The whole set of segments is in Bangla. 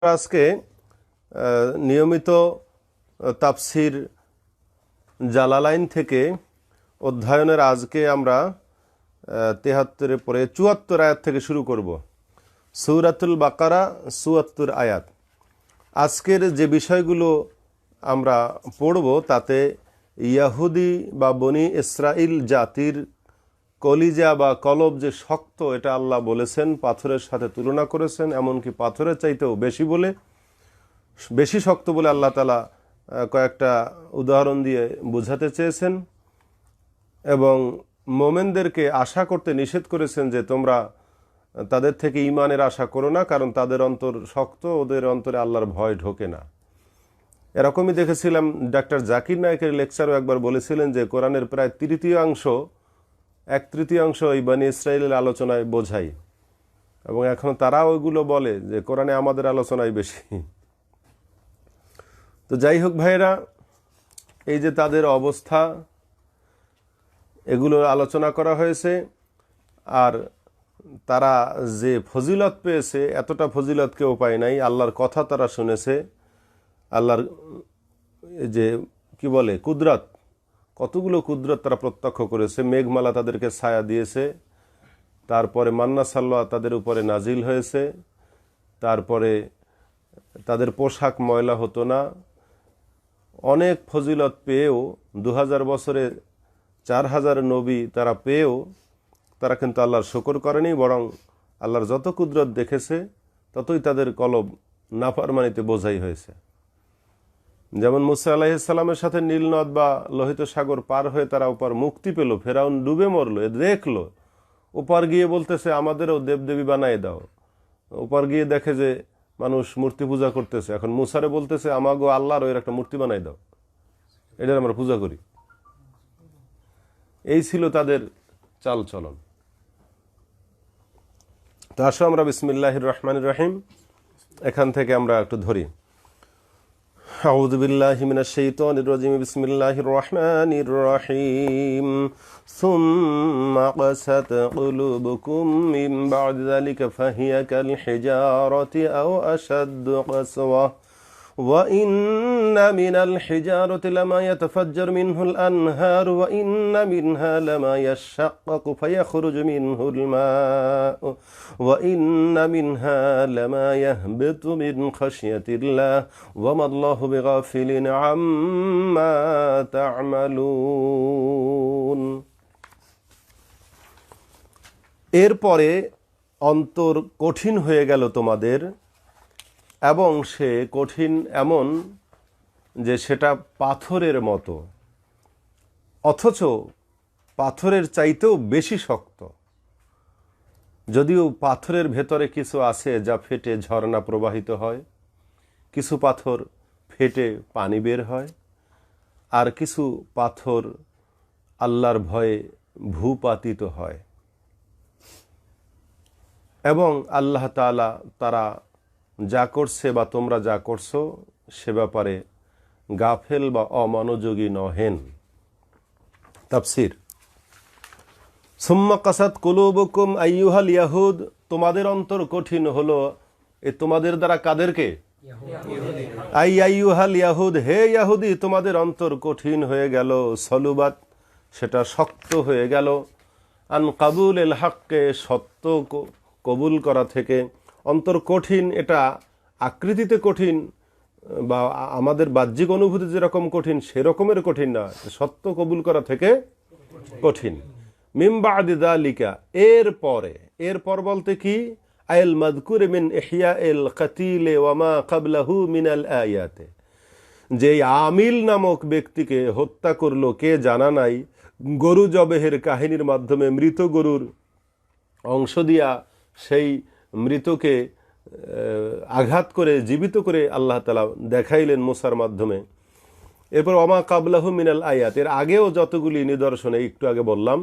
আজকে নিয়মিত তাফসির জালালাইন থেকে অধ্যয়নের আজকে আমরা ৭৩ পরে ৭৪ আয়াত থেকে শুরু করব। সূরাতুল বাকারা ৭৪ আয়াত। আজকের যে বিষয়গুলো আমরা পড়ব তাতে ইয়াহুদি বা বনি ইসরাইল জাতির কলিজা বা কলব যে শক্ত, এটা আল্লাহ বলেছেন, পাথরের সাথে তুলনা করেছেন, এমনকি পাথরের চাইতেও বেশি শক্ত বলে আল্লাহ তাআলা কয়েকটা উদাহরণ দিয়ে বোঝাতে চেয়েছেন এবং মোমেনদেরকে আশা করতে নিষেধ করেছেন যে তোমরা তাদের থেকে ঈমানের আশা করো না, কারণ তাদের অন্তর শক্ত, ওদের অন্তরে আল্লাহর ভয় ঢোকে না। এরকমই দেখেছিলাম ডাক্তার জাকির নায়েকের লেকচারও একবার বলেছিলেন যে কোরআনের প্রায় এক তৃতীয়াংশ এই বনি ইসরাইলের আলোচনায় বোঝাই, এবং এখন তারা ওইগুলো বলে যে কোরআনে আমাদের আলোচনায় বেশি। তো যাই হোক ভাইয়েরা, এই যে তাদের অবস্থা, এগুলো আলোচনা করা হয়েছে। আর তারা যে ফজিলত পেয়েছে, এতটা ফজিলত কেউ পায় নাই। আল্লাহর কথা তারা শুনেছে, আল্লাহর যে কি বলে কুদরত, কতগুলো কুদরত তারা প্রত্যক্ষ করেছে। মেঘমালা তাদেরকে ছায়া দিয়েছে, তারপরে মান্না সাল্লাহ তাদের উপরে নাজিল হয়েছে, তারপরে তাদের পোশাক ময়লা হতো না। অনেক ফজিলত পেয়েও ২০০০ বছরে ৪,০০০ নবী তারা পেয়েও তারা কিন্তু আল্লাহর শুকর করেনি, বরং আল্লাহর যত কুদরত দেখেছে ততই তাদের কলব নাফরমানিতে বোঝাই হয়েছে। যেমন মুসা আলাইহিস সালামের সাথে নীল নদ বা লোহিত সাগর পার হয়ে তারা ওপার মুক্তি পেল, ফেরাউন ডুবে মরলো, দেখলো। ওপার গিয়ে বলতেছে আমাদেরও দেবদেবী বানায় দাও। ওপার গিয়ে দেখে যে মানুষ মূর্তি পূজা করতেছে। এখন মুসারে বলতেছে আমাগো আল্লাহর ওই একটা মূর্তি বানাই দাও, এটার আমরা পূজা করি। এই ছিল তাদের চাল চলন। তো আসো আমরা বিসমিল্লাহির রহমানির রহিম এখান থেকে আমরা একটু ধরি। আউযু বিল্লাহি মিনাশ শাইতানির রাজিম। বিসমিল্লাহির রহমানির রহিম। সুম্মা কাসাত কুলুবুকুম মিন বা'দি যালিকা ফাহিয়া কাল হিজারাতি আও আশাদ্দু কাসওয়া ওয়া ইন্না মিনাল হিজারাতি লামা ইয়াতাফাজ্জারু মিনহুল আনহারু ওয়া ইন্না মিনহা লামা ইয়াশাক্কাকু ফায়াখরুজু মিনহুল মা'উ ওয়া ইন্না মিনহা লামা ইয়াহবিতু মিন খাশিয়াতিল্লাহ ওয়া মাল্লাহু বিগাফিলিন আম্মা তা'মালুন। এরপরে অন্তর কঠিন হয়ে গেল তোমাদের, এবং সে কঠিন এমন যে সেটা পাথরের মতো, অথচ পাথরের চাইতেও বেশি শক্ত। যদিও পাথরের ভেতরে কিছু আছে যা ফেটে ঝর্ণা প্রবাহিত হয়, কিছু পাথর ফেটে পানি বের হয়, আর কিছু পাথর আল্লাহর ভয়ে ভূপাতিত হয়, এবং আল্লাহ তাআলা তারা যা করছে বা তোমরা যা করছো সে ব্যাপারে গাফেল বা অমনোযোগী নহেন। তাফসীর। সুম্মা কাসাত কুলুবুকুম আইয়ুহাল ইয়াহুদ, তোমাদের অন্তর কঠিন হলো। এ তোমাদের দ্বারা কাদেরকে? আইয়ুহাল ইয়াহুদ, হে ইয়াহুদি, তোমাদের অন্তর কঠিন হয়ে গেল। সলুবাত, সেটা শক্ত হয়ে গেল। আন কাবুল হককে, সত্য কবুল করা থেকে। অন্তর কঠিন, এটা আকৃতিতে কঠিন বা আমাদের বাহ্যিক অনুভূতি যেরকম কঠিন সেরকমের কঠিন না, সত্য কবুল করা থেকে কঠিন। মিন বা'দি যালিকা, এরপর বলতে কি? আল মাযকুর মিন ইহয়াইল কাতিল ওয়া মা ক্বাবলাহু মিনাল আয়াতে, যে আমিল নামক ব্যক্তিকে হত্যা করলো কে জানা নাই, গরু জবেহের কাহিনীর মাধ্যমে মৃত গরুর অংশ দিয়া সেই মৃতকে আঘাত করে জীবিত করে আল্লাহ তাআলা দেখাইলেন মুসার মাধ্যমে। এরপর ওমা কাবলাহু মিনাল আয়াত, এর আগেও যতগুলি নিদর্শন একটু আগে বললাম,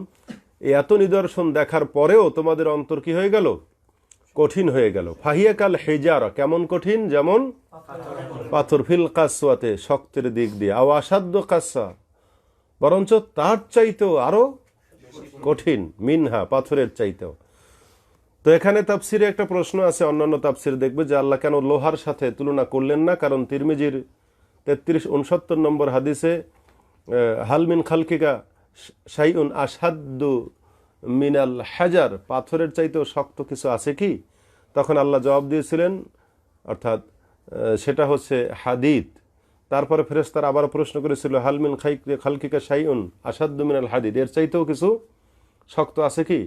এত নিদর্শন দেখার পরেও তোমাদের অন্তর কি হয়ে গেল? কঠিন হয়ে গেল। ফাহিয়া কাল হিজারা, কেমন কঠিন? যেমন পাথর। ফিল কাসওয়াতে, শক্তের দিক দিয়ে। আও আসাদ্দ কাসা, বরঞ্চ তার চাইতেও আরো কঠিন। মিনহা, পাথরের চাইতেও। তো এখানে তাফসিরে একটা প্রশ্ন আছে, অন্যান্য তাফসির দেখবে যে আল্লাহ কেন লোহার সাথে তুলনা করলেন না, কারণ তিরমিজির 3369 নম্বর হাদিসে হালমিন খালকিকা শাইউন আসাদ্দু মিনাল হাজার, পাথরের চাইতেও শক্ত কিছু আছে কি? তখন আল্লাহ জবাব দিয়েছিলেন, অর্থাৎ সেটা হচ্ছে হাদিদ। তারপরে ফেরেশতারা আবার প্রশ্ন করেছিল হালমিন খালকিকা শাইউন আসাদ্দু মিনাল হাদিদ, এর চাইতেও কিছু শক্ত আছে কি?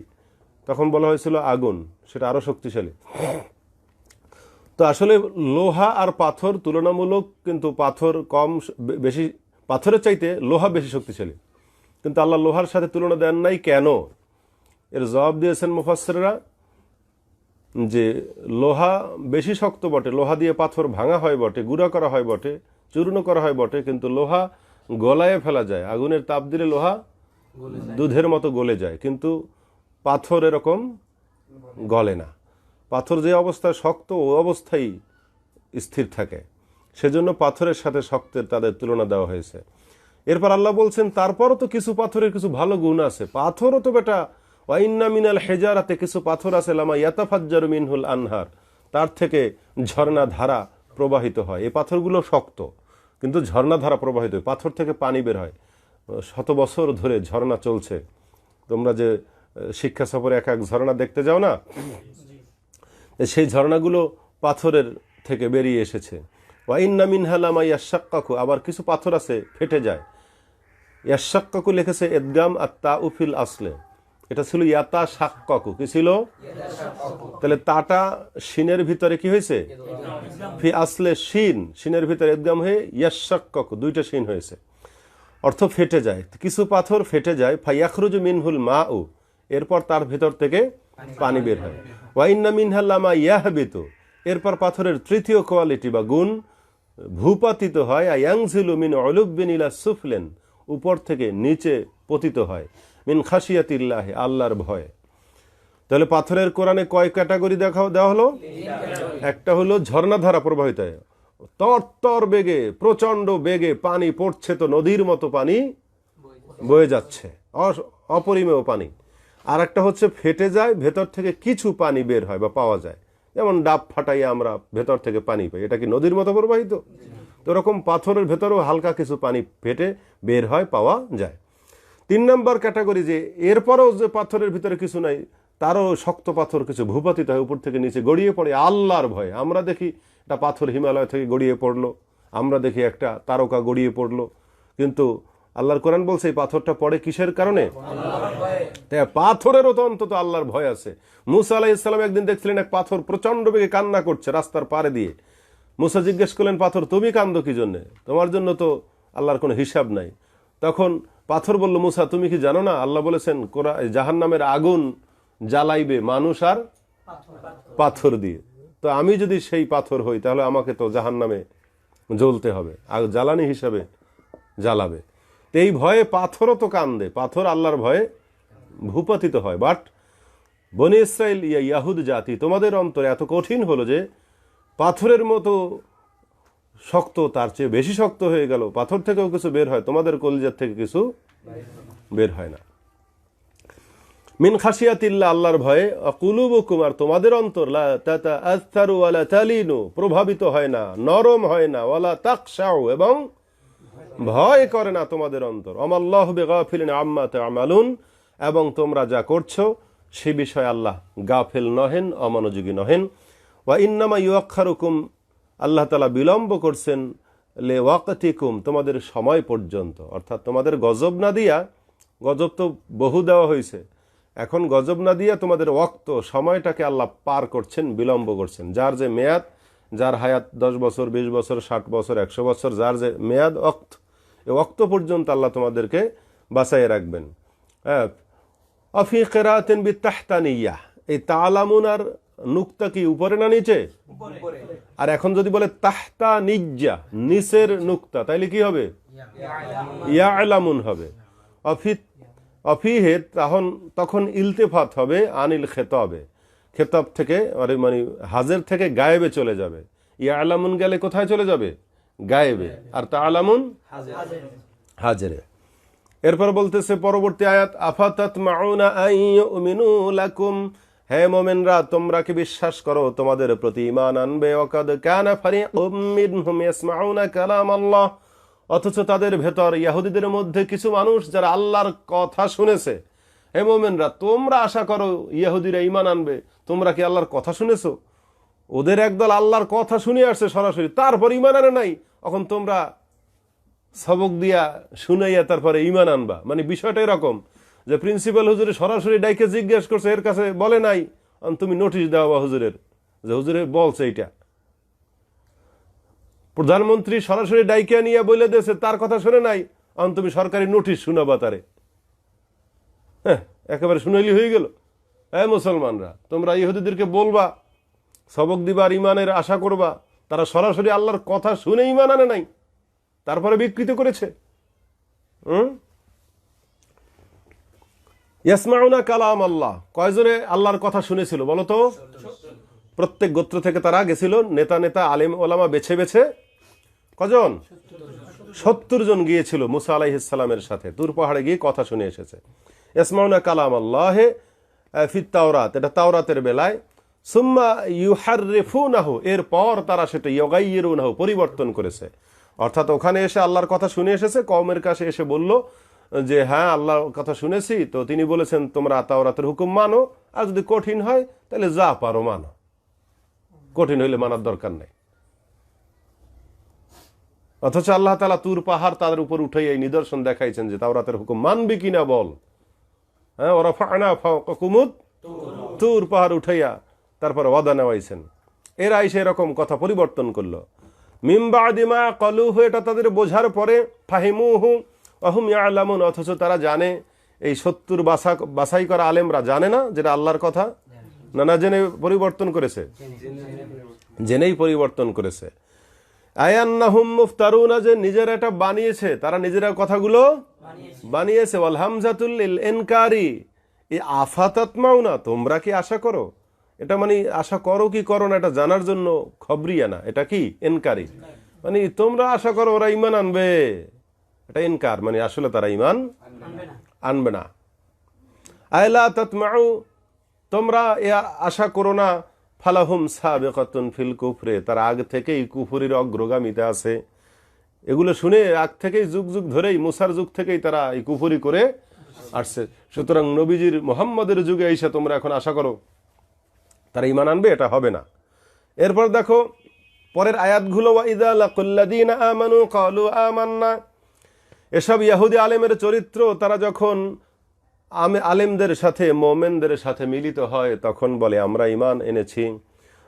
তখন বলা হয়েছিল আগুন, সেটা আরো শক্তিশালী। তো আসলে লোহা আর পাথর তুলনামূলক, কিন্তু পাথর কম বেশি, পাথরের চাইতে লোহা বেশি শক্তিশালী, কিন্তু আল্লাহ লোহার সাথে তুলনা দেন নাই কেন? এর জবাব দিয়েছেন মুফাসসিররা যে লোহা বেশি শক্ত বটে, লোহা দিয়ে পাথর ভাঙা হয় বটে, গুঁড়া করা হয় বটে, চূর্ণ করা হয় বটে, কিন্তু লোহা গলায় ফেলা যায়, আগুনের তাপ দিলে লোহা দুধের মতো গলে যায়, কিন্তু পাথর এরকম গলে না। পাথর যে অবস্থায় শক্ত ও অবস্থায় স্থির থাকে, সেজন্য পাথরের সাথে শক্তের তাদের তুলনা দেওয়া হয়েছে। এরপর আল্লাহ বলছেন তারপরও তো কিছু পাথরের কিছু ভালো গুণ আছে। পাথরও তো বেটা ওয়াইন্না মিনাল হেজারাতে, কিছু পাথর আছে লামা ইয়াতাফাজ্জারু মিনহুল আনহার, তার থেকে ঝর্ণা ধারা প্রবাহিত হয়। এই পাথরগুলো শক্ত কিন্তু ঝর্ণা ধারা প্রবাহিত হয়, পাথর থেকে পানি বের হয়, শত বছর ধরে ঝর্ণা চলছে। তোমরা যে শিক্ষা সফরে এক এক ঝর্ণা দেখতে যাও না, সেই ঝর্ণাগুলো পাথরের থেকে বেরিয়ে এসেছে। ওয়াইন্না মিনহা লামা ইয়াশাক্কাকু, আবার কিছু পাথর আছে ফেটে যায়। ইয়াশাক্কাকু লিখেছে ইদগাম আত-তাউফিল আসলে, এটা ছিল ইয়াতা শাক্কাকু, কি ছিল? তাহলে তাটা শিনের ভিতরে কি হয়েছে? ফি আসলে শিন, শিনের ভিতরে ইদগাম হয়ে ইয়াশাক্কাকু, দুইটা শিন হয়েছে, অর্থ ফেটে যায়। কিছু পাথর ফেটে যায়, ফায়াখরুজু মিনহুল মাউ, এরপর তার ভেতর থেকে পানি বের হয়। ওয়াইন্না মিনহা লামা ইয়াহবিতু, এরপর পাথরের তৃতীয় কোয়ালিটি বা গুণ ভূপাতিত হয়। আয়াংজিলু মিন উলুব্বিন ইলা সুফলেন, উপর থেকে নিচে পতিত হয়। মিন খাশিয়াতিল্লাহ, আল্লাহর ভয়। তাহলে পাথরের কোরআনে কয় ক্যাটাগরি দেওয়া হলো? একটা হলো ঝর্ণাধারা প্রবাহিত হয়, তর বেগে, প্রচন্ড বেগে পানি পড়ছে, তো নদীর মতো পানি বয়ে যাচ্ছে, অপরিমেয় পানি। আর একটা হচ্ছে ফেটে যায়, ভেতর থেকে কিছু পানি বের হয় বা পাওয়া যায়, যেমন ডাব ফাটাইয়া আমরা ভেতর থেকে পানি পাই, এটা কি নদীর মতো প্রবাহিত? তো এরকম পাথরের ভেতরেও হালকা কিছু পানি ফেটে বের হয়, পাওয়া যায়। 3 নম্বর ক্যাটাগরি, যে এরপরও যে পাথরের ভিতরে কিছু নাই, তারও শক্ত পাথর কিছু ভূপাতিত হয়, উপর থেকে নিচে গড়িয়ে পড়ে আল্লাহর ভয়ে। আমরা দেখি একটা পাথর হিমালয় থেকে গড়িয়ে পড়লো, আমরা দেখি একটা তারকা গড়িয়ে পড়লো, কিন্তু আল্লাহর কোরআন বলছে এই পাথরটা পড়ে কিসের কারণে? তাই পাথরেরও তো অন্তত আল্লাহর ভয় আছে। মুসা আলাইহিস সালাম একদিন দেখছিলেন এক পাথর প্রচন্ড বেগে কান্না করছে রাস্তার পাড়ে দিয়ে। মুসা জিজ্ঞেস করলেন, পাথর তুমি কান্দো কি জন্য? তোমার জন্য তো আল্লাহর কোনো হিসাব নাই। তখন পাথর বলল, মুসা তুমি কি জানো না আল্লাহ বলেছেন জাহান্নামের আগুন জ্বালাইবে মানুষ আর পাথর দিয়ে, তো আমি যদি সেই পাথর হই তাহলে আমাকে তো জাহান্নামে জ্বলতে হবে, আর জ্বালানি হিসাবে জ্বালাবে। এই ভয়ে পাথরও তো কান্দে, পাথর আল্লাহর ভয়ে ভূপাতিত হয়। বাট বনি ইসরাইল ইয়াহুদ জাতি, তোমাদের অন্তরে এত কঠিন হলো যে পাথরের মতো শক্ত, তার চেয়ে বেশি শক্ত হয়ে গেল, পাথর থেকেও কিছু বের হয়, তোমাদের কলিজার থেকে কিছু বের হয় না। মিন খাশিয়াতিল্লাহ, আল্লাহর ভয়ে। কুলুবুকুম, আর তোমাদের অন্তর লা তাতাআসসারু ওয়ালা তালিনু, প্রভাবিত হয় না, নরম হয় না, ওয়ালা তাকশাউ, এবং ভয় করে না তোমাদের অন্তর। আমাল্লাহু বিগাফিলিন আম্মা তা'মালুন, এবং তোমরা যা করছো সে বিষয়ে আল্লাহ গাফিল নহেন, অমনোযোগী নহেন। ওয়া ইন্নামা ইউআখারুকুম, আল্লাহ তাআলা বিলম্ব করছেন লে ওয়াকতিকুম, তোমাদের সময় পর্যন্ত, অর্থাৎ তোমাদের গজব না দিয়া, গজব তো বহু দেওয়া হয়েছে, এখন গজব না দিয়া তোমাদের ওয়াক্ত, সময়টাকে আল্লাহ পার করছেন, বিলম্ব করছেন। যার যে মেয়াদ, যার হায়াত 10 বছর, 20 বছর, 60 বছর, 100 বছর, যার যে মেয়াদ ওয়াক্ত, এই ওয়াক্ত পর্যন্ত আল্লাহ তোমাদেরকে বাঁচাইয়ে রাখবেন। হ্যাঁ, আফি কিরাআতিন বিতাহতানিয়া, এই তালামুন আর নুক্তা কি উপরে না নিচে? আর এখন যদি বলে তাহতা নিজ্জা, নিচের নুক্তা, তাইলে কি হবে? ইয়ালামুন হবে। অফিহে তখন ইলতেফাত হবে আনিল খেতাবে, খেতাব থেকে, মানে হাজের থেকে গায়েবে চলে যাবে। ইয়ালামুন গেলে কোথায় চলে যাবে? গায়েবে। আর তালামুন হাজরে। এরপর বলতেছে পরবর্তী আয়াত, আফাতাতমাউনা আন ইউমিনু লাকুম হে মোমেনরা, তোমরা কি বিশ্বাস করো তোমাদের প্রতি ঈমান আনবে? ওয়াকাদ কানা ফারিকুম মিনহুম ইয়াসমাউনা কালাম আল্লাহ, অথচ তাদের ভেতর ইহুদিদের মধ্যে কিছু মানুষ যারা আল্লাহর কথা শুনেছে। হে মোমেনরা, তোমরা আশা করো ইহুদিরা ঈমান আনবে, তোমরা কি আল্লাহর কথা শুনেছো? ওদের একদল আল্লাহর কথা শুনে আসছে সরাসরি, তারপর ঈমান আনে নাই, এখন তোমরা সবক দিয়া শুনাইয়া তারপরে ঈমান আনবা। মানে বিষয়টা এরকম যে প্রিন্সিপাল হুজুরে সরাসরি ডাইকে জিজ্ঞেস করছে, এর কাছে বলে নাই, তুমি নোটিশ দেওয়া হুজুরের যে হুজুরে বলছে এইটা। প্রধানমন্ত্রী সরাসরি ডাইকে নিয়ে বলে দিয়েছে, তার কথা শুনে নাই, তুমি সরকারি নোটিশ শুনাবা তারে। হ্যাঁ, একেবারে শুনাইলি হয়ে গেল। হ্যাঁ মুসলমানরা, তোমরা ইহুদিদেরকে বলবা, সবক দিবার ঈমানের আশা করবা, তারা সরাসরি আল্লাহর কথা শুনে ঈমান আনে নাই, তারপরে বিকৃত করেছে। ইয়াসমাউনা কালাম আল্লাহ, কয়জনে আল্লাহর কথা শুনেছিল বলো তো? প্রত্যেক গোত্র থেকে তারা গেছিল, নেতা নেতা আলেম ওলামা বেছে বেছে। কজন? 70 জন গিয়েছিল মুসা আলাইহিস সালামের সাথে, তুর পাহাড়ে গিয়ে কথা শুনে এসেছে। ইয়াসমাউনা কালাম আল্লাহ ফিত তাওরাত, এটা তাওরাতের বেলায়। সুম্মা ইউহাররিফুনাহু, এরপর তারা সেটা ইউগাইয়িরুনাহু, পরিবর্তন করেছে। অর্থাৎ ওখানে এসে আল্লাহর কথা শুনে এসেছে, কওমের কাছে এসে বলল যে হ্যাঁ আল্লাহর কথা শুনেছি, তো তিনি বলেছেন তোমরা তাওরাতের হুকুম মানো, আর যদি কঠিন হয় তাহলে যা পারো মানো, কঠিন হইলে মানার দরকার নেই। অথচ আল্লাহ তাআলা তুর পাহাড় তাদের উপর উঠে এই নিদর্শন দেখাইছেন যে তাওরাতের হুকুম মানবি কিনা বল। হ্যাঁ, ওরা ফানা ফাওকাকুমুত, তুর পাহাড় উঠাইয়া তারপর ওয়াদা নেওয়াইছেন। এরা এসে এরকম কথা পরিবর্তন করলো। মিন বাদি মা ক্বালুহু, এটা তাদের বোঝার পরে, ফাহিমুহু ওয়াহুম ইয়ালামুন, অথচ তারা জানে। এই 70 বাছাই করা আলেমরা জানে না যেটা আল্লাহর কথা? না জেনে পরিবর্তন করেছে? জেনেই পরিবর্তন করেছে। আয়ান্নাহুম মুফতারুনা, যে নিজেরা এটা বানিয়েছে, তারা নিজেরা কথাগুলো বানিয়েছে। ওয়াল হামজাতুল লিল ইনকারি, এই আফাতাতমাউনা, তোমরা কি আশা করো? এটা মানে আশা করো কি করো না এটা জানার জন্য খবরিয়া না, এটা কি ইনকারি, মানে তোমরা আশা করো ওরা ঈমান আনবে, এটা ইনকার, মানে আসলে তারা ঈমান আনবে না। আয়লা তাতমাউ, তোমরা এ আশা করো না। ফালাহুম সাবিকাতুন ফিল কুফরে, তারা আগ থেকেই কুফরির অগ্রগামিতে আছে। এগুলো শুনে আগ থেকেই যুগ যুগ ধরেই, মুসার যুগ থেকেই তারা এই কুফরি করে আসছে। সুতরাং নবীজির মুহাম্মদের যুগে এসে তোমরা এখন আশা করো তারা ঈমান আনবে, এটা হবে না। এরপর দেখো পরের আয়াতগুলো, ওয়াইদা লাকুল্লাযীনা আমানু ক্বালু আমান্না, এসব ইহুদি আলেমের চরিত্র, তারা যখন আলেমদের সাথে, মোমেনদের সাথে মিলিত হয় তখন বলে আমরা ঈমান এনেছি।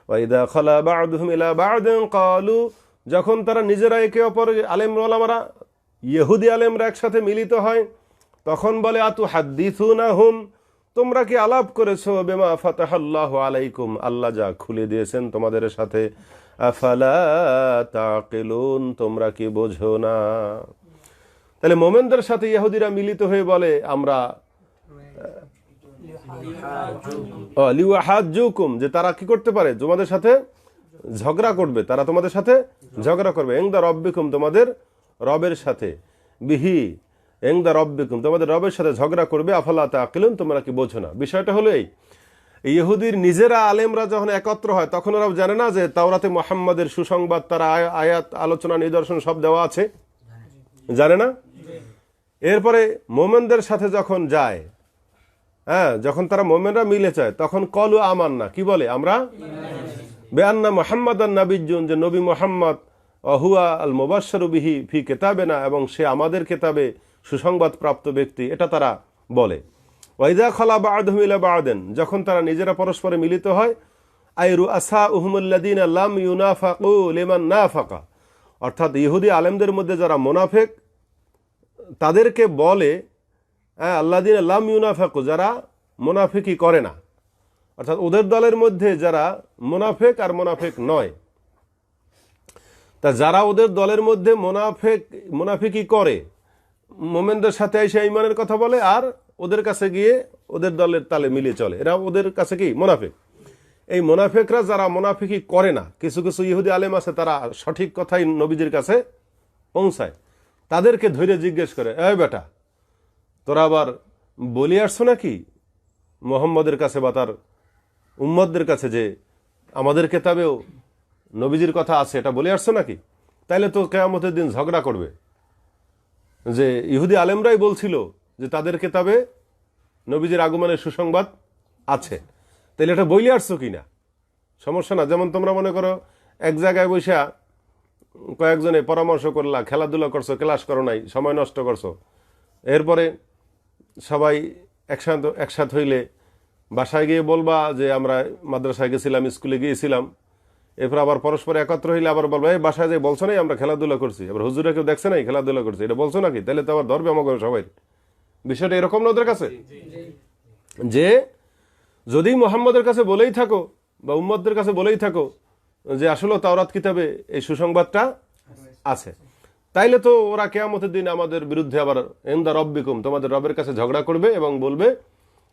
ওয়াইদা খালা বা'দুহুম ইলা বা'দিন ক্বালু, যখন তারা নিজেরা একে অপর আলেম ওলামারা, ইহুদি আলেমরা একসাথে মিলিত হয় তখন বলে আতুহাদ্দিসুনাহুম, তোমরা কি আলাপ করেছো বিমা ফাতাহাল্লাহু আলাইকুম, আল্লাহ যা খুলে দিয়েছেন তোমাদের সাথে। আফালা তাকিলুন, তোমরা কি বোঝো না? তাহলে মোমেনদের সাথে ইহুদিরা মিলিত হয়ে বলে আমরা লিওয়াহাজ্জুকুম, যে তারা কি করতে পারে? তোমাদের সাথে ঝগড়া করবে, তারা তোমাদের সাথে ঝগড়া করবে। ইনদা রাব্বিকুম, তোমাদের রবের সাথে, বিহি ইনদা রাব্বিকুম, তোমাদের রবের সাথে ঝগড়া করবে। আফালা তাকিলুন, তোমরা কি বোঝো না? বিষয়টা হলো এই, ইহুদির নিজেরা আলেমরা যখন একত্র হয় তখন ওরা জানে না যে তাওরাতে মুহাম্মাদের সুসংবাদ, তারা আয়াত আলোচনা নিদর্শন সব দেওয়া আছে, জানে না। এরপরে মোমেনদের সাথে যখন যায়, হ্যাঁ, যখন তারা মোমেনরা মিলে যায় তখন কলু আমান্না, কি বলে? আমরা বেআন্না মুহাম্মাদান নাবিয়্যুন, যে নবী মুহাম্মদ হুয়া আল মুবাশশিরু বিহি ফি কিতাবিনা, এবং সে আমাদের কিতাবে সুসংবাদ প্রাপ্ত ব্যক্তি, এটা তারা বলে। ওয়াইদা খালা বা'দুহুম ইলা বা'দিন, যখন তারা নিজেরা পরস্পরে মিলিত হয়, আই রুআসাউহুমুল্লাযীনা লাম ইউনাফিকু লিমান নাফাকা, অর্থাৎ ইহুদি আলেমদের মধ্যে যারা মুনাফিক তাদেরকে বলে, আল্লাযীনা লাম ইউনাফিকু, যারা মুনাফিকি করে না, অর্থাৎ ওদের দলের মধ্যে যারা মুনাফিক আর মুনাফিক নয়, তা যারা ওদের দলের মধ্যে মুনাফিকি করে, মোমেনদের সাথে এসে ঈমানের কথা বলে আর ওদের কাছে গিয়ে ওদের দলের তালে মিলিয়ে চলে, এরা ওদের কাছে কি? মুনাফিক। এই মুনাফিকরা যারা মুনাফিকি করে না, কিছু কিছু ইহুদি আলেম আছে তারা সঠিক কথাই নবীজির কাছে পৌঁছায়, তাদেরকে ধরে জিজ্ঞেস করে, এই বেটা তোরা আবার বলি আসছো নাকি মুহাম্মদের কাছে বা তার উম্মতদের কাছে যে আমাদের কেতাবেও নবীজির কথা আছে, এটা বলে আসছো নাকি? তাইলে তো কিয়ামতের দিন ঝগড়া করবে যে ইহুদি আলেমরাই বলছিল যে তাদের কেতাবে নবীজির আগমনের সুসংবাদ আছে, তাইলে এটা বইলে আসছো কিনা? সমস্যা না। যেমন তোমরা মনে করো এক জায়গায় বসে কয়েকজনে পরামর্শ করলা, খেলাধুলা করছো, ক্লাস করো নাই, সময় নষ্ট করছো, এরপরে সবাই একসাথ হইলে বাসায় গিয়ে বলবা যে আমরা মাদ্রাসায় গেছিলাম, স্কুলে গিয়েছিলাম, এরপর আবার পরস্পর একত্র হইলে আবার বলবো এই বাসায় যে বলছো নাই আমরা খেলাধুলা করছি, আবার হুজুরা কেউ দেখছে নাই খেলাধুলা করছি, এটা বলছো নাকি? তাহলে তো আবার ধরবে আমাকে সবাই। বিষয়টা এরকম না ওদের কাছে যে যদি মুহাম্মদের কাছে বলেই থাকো বা উম্মতদের কাছে বলেই থাকো যে আসলে তাওরাত কিতাবে এই সুসংবাদটা আছে, তাইলে তো ওরা কিয়ামতের দিন আমাদের বিরুদ্ধে আবার ইনদা রব্বিকুম, তোমাদের রবের কাছে ঝগড়া করবে এবং বলবে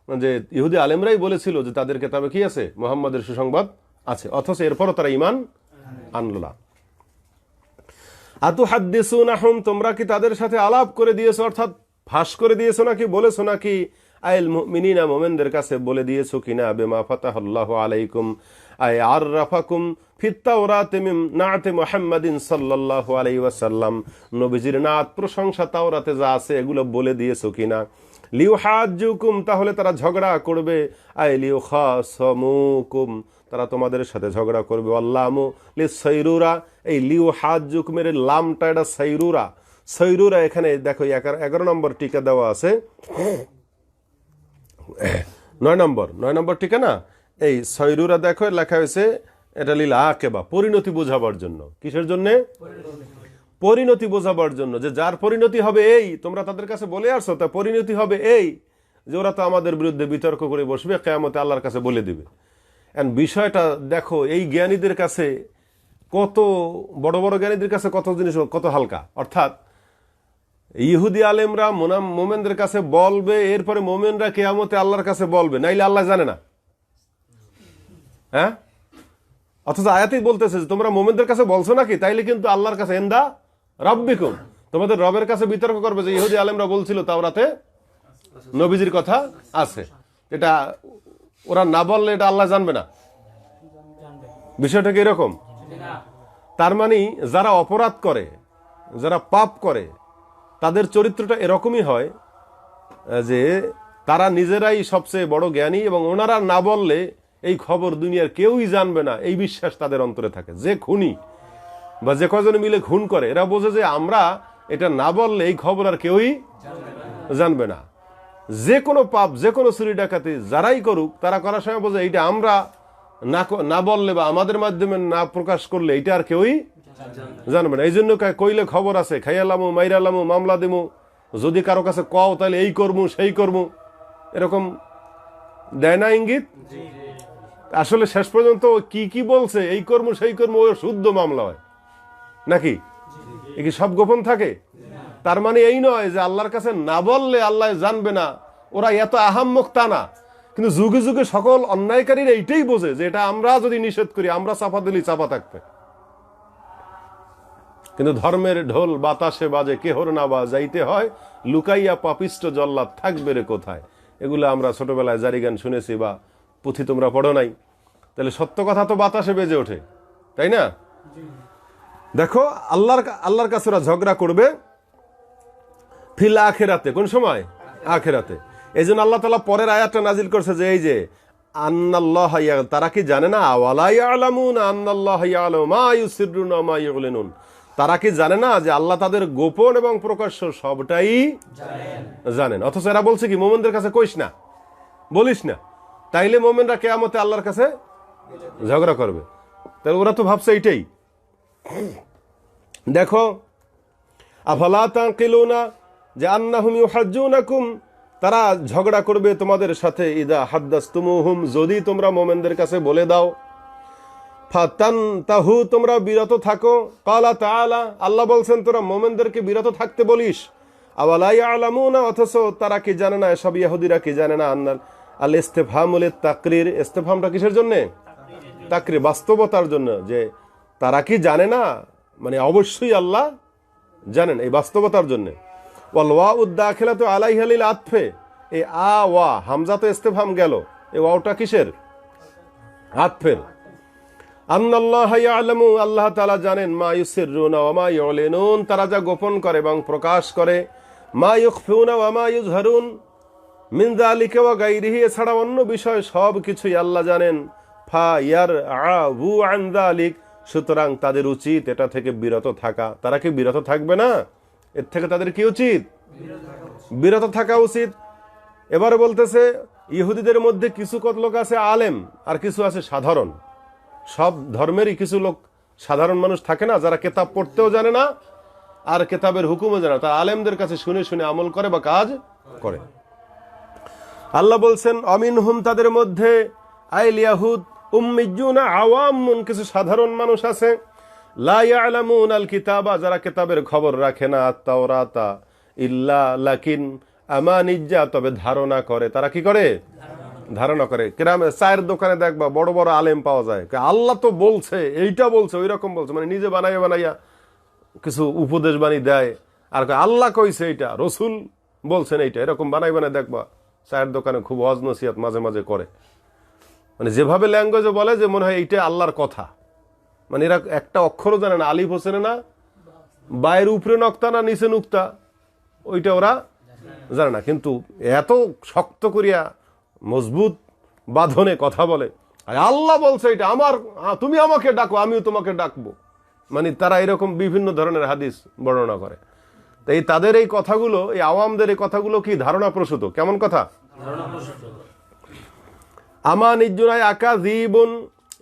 যে ইহুদি আলেমরাই বলেছিল যে তাদের কিতাবে কি আছে, মুহাম্মদের সুসংবাদ আছে, অথচ এরপরও তারা ঈমান আনলো না। আতুহাদ্দিসুনাহুম, তোমরা কি তাদের সাথে আলাপ করে দিয়েছো, অর্থাৎ ফাঁস করে দিয়েছো নাকি, বলেছো নাকি? আইল মুমিনিনা, মুমিনদের কাছে বলে দিয়েছো কিনা? বিমা ফাতাহাল্লাহু আলাইকুম আই আররাফাকুম ফিত তাওরাতি মিন নাআতি মুহাম্মাদিন সাল্লাল্লাহু আলাইহি ওয়াসাল্লাম, নবীজির নাত প্রশংসা তাওরাতে যা আছে এগুলো বলে দিয়েছো কিনা? লিউহাজ্জুকুম, তাহলে তারা ঝগড়া করবে, আই লিউখাসামুকুম, তারা তোমাদের সাথে ঝগড়া করবে। আল্লামু লিসাইরুরা, এই লিউহাজ্জুকুমের লামটা এটা সাইরুরা, সাইরুরা এখানে দেখো 11 নম্বর টিকা দেওয়া আছে, 9 নম্বর টিকা না, এই সাইরুরা দেখো লেখা হয়েছে এটা লিল আকেবা, পরিণতি বোঝাবার জন্য। কিসের জন্য? পরিণতি বোঝাবার জন্য, যে যার পরিণতি হবে এই, তোমরা তাদের কাছে বলে আসছো, তা পরিণতি হবে এই যে ওরা তো আমাদের বিরুদ্ধে বিতর্ক করে বসবে, কিয়ামতে আল্লাহর কাছে বলে দিবে। এন্ড বিষয়টা দেখো এই জ্ঞানীদের কাছে কত বড় বড় জ্ঞানীদের কাছে কত জিনিস কত হালকা, অর্থাৎ ইহুদি আলেমরা মোমেনদের কাছে বলবে, এরপরে মোমেনরা কিয়ামতে আল্লাহর কাছে বলবে, নাইলে আল্লাহ জানে না। হ্যাঁ, অথচ আয়াতেই বলতেছে যে তোমরা মোমেনদের কাছে বলছো নাকি, তাইলে কিন্তু আল্লাহর কাছে ইনদা রাব্বিকুম, তোমাদের রবের কাছে বিতর্ক করবে যে ইহুদি আলেমরা বলছিল তাওরাতে নবীজির কথা আছে, এটা ওরা না বললে এটা আল্লাহ জানবে না। বিষয়টা কি এরকম? তার মানে যারা অপরাধ করে, যারা পাপ করে, তাদের চরিত্রটা এরকমই হয় যে তারা নিজেরাই সবচেয়ে বড় জ্ঞানী এবং ওনারা না বললে এই খবর দুনিয়ার কেউই জানবে না, এই বিশ্বাস তাদের অন্তরে থাকে। যে খুনি বা যে কজন মিলে খুন করে, এরা বোঝে যে আমরা এটা না বললে এই খবর আর কেউই জানবে না। যে কোনো পাপ, যে কোনো চুরি ডাকাতি যারাই করুক, তারা করার সময় বোঝে এইটা আমরা না বললে বা আমাদের মাধ্যমে না প্রকাশ করলে এইটা আর কেউই জানবে না। এই জন্য কইলে খবর আছে, খাইয়ালামু মাইরালামু মামলা দিমু, যদি কারো কাছে কও তাহলে এই করমু সেই করমু, এরকম দেয় না ইঙ্গিত? আসলে শেষ পর্যন্ত কি কি বলছে, এই কর্ম সেই কর্ম, ওই শুদ্ধ মামলা হয় নাকি? এ কি সব গোপন থাকে? তার মানে এই নয় যে আল্লাহর কাছে না বললে আল্লাহ জানবে না, ওরা এত আহাম্মক তা না। কিন্তু যুগে যুগে সকল অন্যায়কারীরা এইটাই বোঝে যে এটা আমরা যদি নিষেধ করি, আমরা চাপা দিলেই চাপা থাকবে। কিন্তু ধর্মের ঢোল বাতাসে বাজে, কেহর না বা যাইতে হয়, লুকাইয়া পাপিষ্ট জল্লাদ থাকবে রে কোথায়। এগুলো আমরা ছোটবেলায় জারি গান শুনেছি বা পুঁথি তোমরা পড়ো নাই। তাহলে সত্য কথা তো বাতাসে বেজে ওঠে, তাই না? দেখো আল্লাহর কাছে ওরা ঝগড়া করবে ফিল আখিরাতে, কোন সময়? আখিরাতে। এই জন্য আল্লাহ তাআলা পরের আয়াতটা নাজিল করছে যে এই যে আন্নাল্লাহ, তারা কি জানে না, ওয়ালা ইয়ালামুনা আন্নাল্লাহ ইয়ালামু মা ইউসিররুনা মা ইউলিনুন, তারা কি জানে না যে আল্লাহ তাদের গোপন এবং প্রকাশ্য সবটাই জানেন। অথচ এরা বলছে কি, মোমেনদের কাছে কইস না, বলিস না, তাইলে মোমেনরা কিয়ামতে আল্লাহর কাছে ঝগড়া করবে। তাহলে ওরা তো ভাবছে এইটাই। দেখো আফালা তাকিলুনা, যে আন্নাহুম ইউহাজ্জুনাকুম, তারা ঝগড়া করবে তোমাদের সাথে, ইদা হাদ্দাসতুমুহুম, যদি তোমরা মোমেনদের কাছে বলে দাও, ফাতানতাহু, তোমরা বিরত থাকো। ক্বালা তাআলা, আল্লাহ বলছেন তোরা মোমেনদেরকে বিরত থাকতে বলিস। আওয়ালা ইয়ালামুনা, অথচ তারা কি জানে না, এসব ইহুদিরা কি জানে না, আল ইস্তিফহামুল তাকরির, ইস্তিফহামটা কিসের জন্য? তাকরির, বাস্তবতার জন্য, যে তারা কি জানে না, মানে অবশ্যই আল্লাহ জানেন, এই বাস্তবতার জন্য। ওয়াল ওয়াউদ দাখিলাতু আলাইহা লিল আতফে, এই আ ওয়া হামজা তো ইস্তিফহাম গেল, এই ওয়াওটা কিসের? আতফের। আন্নাল্লাহা ইয়ালামু, আল্লাহ তাআলা জানেন, মা ইউসিররুনা ওয়া মা ইউলিনুন, তারা যা গোপন করে এবং প্রকাশ করে, মা ইউখফুনা ওয়া মা ইউযহারুন মিন যালিকা ওয়া গায়রিহি, এছাড়া অন্য বিষয় সব কিছুই আল্লাহ জানেন। ফা ইয়ারআবু আন যালিক, সুতরাং তাদের উচিত এটা থেকে বিরত থাকা। তারা কি বিরত থাকবে না? এর থেকে তাদের কি উচিত? বিরত থাকা উচিত। এবারে বলতেছে ইহুদিদের মধ্যে কিছু লোক আছে আলেম, আর কিছু আছে সাধারণ। সব ধর্মেরই কিছু লোক সাধারণ মানুষ থাকে না, যারা কেতাব পড়তেও জানে না আর কেতাবের হুকুমও জানে না, তারা আলেমদের কাছে শুনে শুনে আমল করে বা কাজ করে। আল্লাহ বলছেন অমিনহুম, তাদের মধ্যে আইল ইয়াহুদ উম্মিয়ুনা আওয়ামুন, কিছু সাধারণ মানুষ আছে, লা ইয়ালামুন আল কিতাবা, যারা কিতাবের খবর রাখে না, আত-তাওরাতা ইল্লা লাকিন আমানিজ্জা, তবে ধারণা করে। তারা কি করে? ধারণা করে। গ্রামে চায়ের দোকানে দেখবা বড় বড় আলেম পাওয়া যায়, আল্লাহ তো বলছে, এইটা বলছে, ওই রকম বলছে, মানে নিজে বানাইয়া বানাইয়া কিছু উপদেশ বাণী দেয়, আর আল্লাহ কইছে এইটা, রসুল বলছেন এইটা, এরকম বানাই বানাই দেখবা চায়ের দোকানে খুব ওয়াজ নসিহত মাঝে মাঝে করে, মানে যেভাবে ল্যাঙ্গুয়েজে বলে যে মনে হয় এইটা আল্লাহর কথা। মানে এরা একটা অক্ষরও জানে না, আলিফ হোসেন না, বাইরের উপরে নক্তা না নিচে নুক্তা, ওইটা ওরা জানে না, কিন্তু এত শক্ত করিয়া মজবুত বাঁধনে কথা বলে, আর আল্লাহ বলছে এটা আমার, তুমি আমাকে ডাকো আমিও তোমাকে ডাকবো। মানে তারা এরকম বিভিন্ন ধরনের হাদিস বর্ণনা করে। তো এই তাদের এই কথাগুলো, এই আওয়ামদের এই কথাগুলো কি ধারণা প্রসূত? কেমন কথা? আমানিজ্জুনাই আকাযিবুন,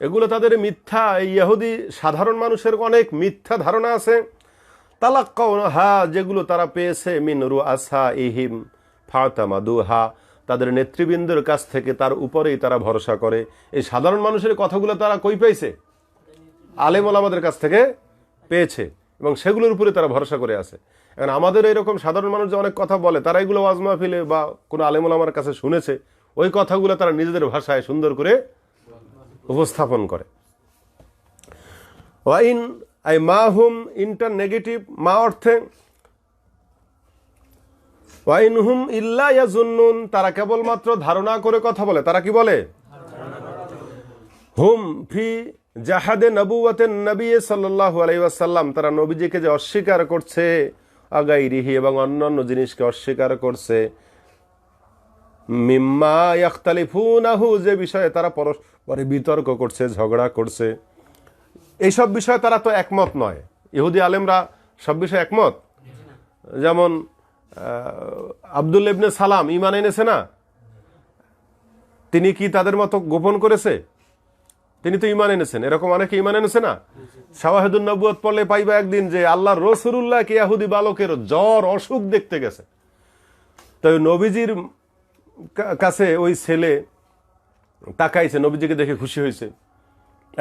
এগুলো তাদের মিথ্যা। এই ইহুদি সাধারণ মানুষের অনেক মিথ্যা ধারণা আছে। তালাক্কাউহা, যেগুলো তারা পেয়েছে, মিন রুআসাইহিম ফাতামাদুহা, তাদের নেতৃবৃন্দের কাছ থেকে, তার উপরেই তারা ভরসা করে। এই সাধারণ মানুষের কথাগুলো তারা কই পেয়েছে? আলেম ওলামাদের কাছ থেকে পেয়েছে, এবং সেগুলোর উপরে তারা ভরসা করে আছে। এখন আমাদের এরকম সাধারণ মানুষ যে অনেক কথা বলে, তারা এগুলো ওয়াজ মাহফিলে বা কোনো আলেম ওলামার কাছে শুনেছে, ওই কথাগুলো তারা নিজেদের ভাষায় সুন্দর করে উপস্থাপন করে। ওয়াইন আই মা হুম, ইন্টার নেগেটিভ, মা অর্থে ওয়াইন হুম ইল্লা ইয়াজুন্নুন, তারা কেবলমাত্র ধারণা করে কথা বলে। তারা কি বলে? হুম ফি জাহাদে নবুওয়াতেন নবী সাল্লাল্লাহু আলাইহি ওয়াসাল্লাম, তারা নবীজিকে যে অস্বীকার করছে, আগাইরিহি, এবং অন্যান্য জিনিসকে অস্বীকার করছে, মিম্মা ইয়াখতালিফুনাহু, যে বিষয়ে তারা পরস্পরে বিতর্ক করছে, ঝগড়া করছে, এইসব বিষয়ে তারা তো একমত নয়। ইহুদি আলেমরা সব বিষয়ে একমত। যেমন আব্দুল্লাহ ইবনে সালাম ঈমান এনেছে না, তিনি কি তাদের মতো গোপন করেছে? তিনি তো ঈমান এনেছেন। এরকম অনেকে ঈমান এনেছে না। শাওয়াহিদুন নবুয়ত পড়লে পাইবা একদিন যে আল্লাহর রাসূলুল্লাহ কে ইহুদি বালকের জ্বর অসুখ দেখতে গেছে, তো নবীজির কাছে ওই ছেলে তাকাইছে, নবীজিকে দেখে খুশি হয়েছে।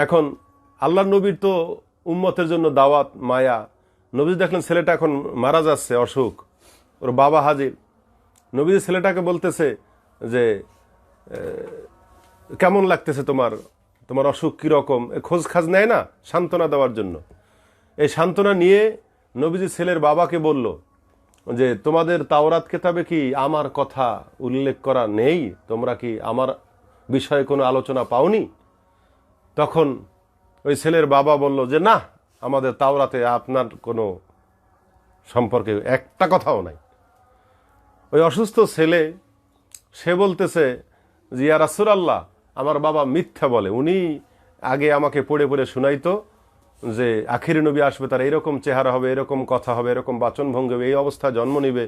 এখন আল্লাহর নবীর তো উম্মতের জন্য দাওয়াত, মায়া। নবীজি দেখলেন ছেলেটা এখন মারা যাচ্ছে, অসুখ, ওর বাবা হাজির। নবীজি ছেলেটাকে বলতেছে যে কেমন লাগতেছে তোমার, তোমার অসুখ কীরকম, খোঁজ খাজ নেয় না সান্ত্বনা দেওয়ার জন্য। এই সান্ত্বনা নিয়ে নবীজি ছেলের বাবাকে বলল যে তোমাদের তাওরাত কিতাবে কি আমার কথা উল্লেখ করা নেই? তোমরা কি আমার বিষয়ে কোনো আলোচনা পাওনি? তখন ওই ছেলের বাবা বলল যে না, আমাদের তাওরাতে আপনার কোনো সম্পর্কে একটা কথাও নাই। ওই অসুস্থ ছেলে সে বলতেছে যে ইয়া রাসূলুল্লাহ, আমার বাবা মিথ্যা বলে, উনি আগে আমাকে পড়ে পড়ে শুনাইতো যে আখিরি নবী আসবে, তার এরকম চেহারা হবে, এরকম কথা হবে, এরকম বাচনভঙ্গি হবে, এই অবস্থায় জন্ম নিবে,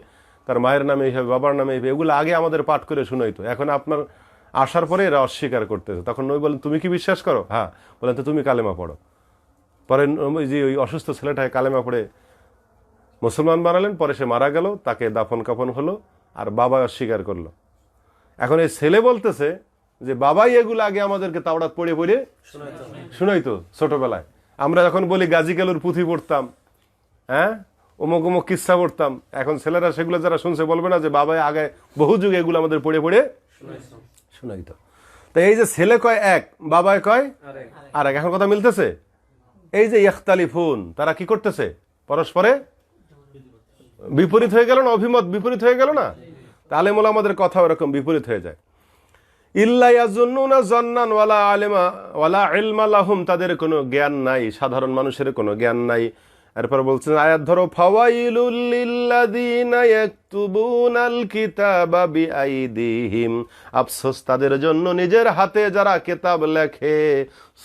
তার মায়ের নামে এই হবে, বাবার নামে এই হবে, এগুলো আগে আমাদের পাঠ করে শুনাইতো। এখন আপনার আসার পরে এরা অস্বীকার করতেছে। তখন নবী বলেন তুমি কি বিশ্বাস করো? হ্যাঁ। বলেন তো তুমি কালেমা পড়ো। পরে যে ওই অসুস্থ ছেলেটাকে কালেমা পড়ে মুসলমান বানালেন। পরে সে মারা গেল, তাকে দাফন কাফন হলো, আর বাবা অস্বীকার করলো। এখন এই ছেলে বলতেছে যে বাবাই এগুলো আগে আমাদেরকে তাওরাত পড়ে পড়ে শুনাইতো ছোটবেলায়। আমরা যখন বলি গাজী কালুর পুঁথি পড়তাম, হ্যাঁ, অমুক অমুক কিচ্ছা পড়তাম, এখন ছেলেরা সেগুলো যারা শুনছে বলবে না যে বাবাই আগে বহু যুগে এগুলো আমাদের পড়ে পড়ে শুনাইতো। তো এই যে ছেলে কয় এক, বাবায় কয় আর এক, এখন কথা মিলতেছে? এই যে ইখতালিফুন, তারা কি করতেছে? পরস্পরে বিপরীত হয়ে গেল না? অভিমত বিপরীত হয়ে গেল না? তাহলে মোলা আমাদের কথা ওরকম বিপরীত হয়ে যায়। ইল্লা ইয়াজুন্নুনা জান্নান ওয়ালা আলিমা ওয়ালা ইলমা লাহুম, তাদের কোনো জ্ঞান নাই, সাধারণ মানুষের কোনো জ্ঞান নাই। এরপর বলছেন আয়াত ধরো, ফাওয়াইলুল লিল্লাযিনা ইয়াকতুবুনাল কিতাবা বিআইদিহিম, আফসোস তাদের জন্য নিজের হাতে যারা কিতাব লেখে,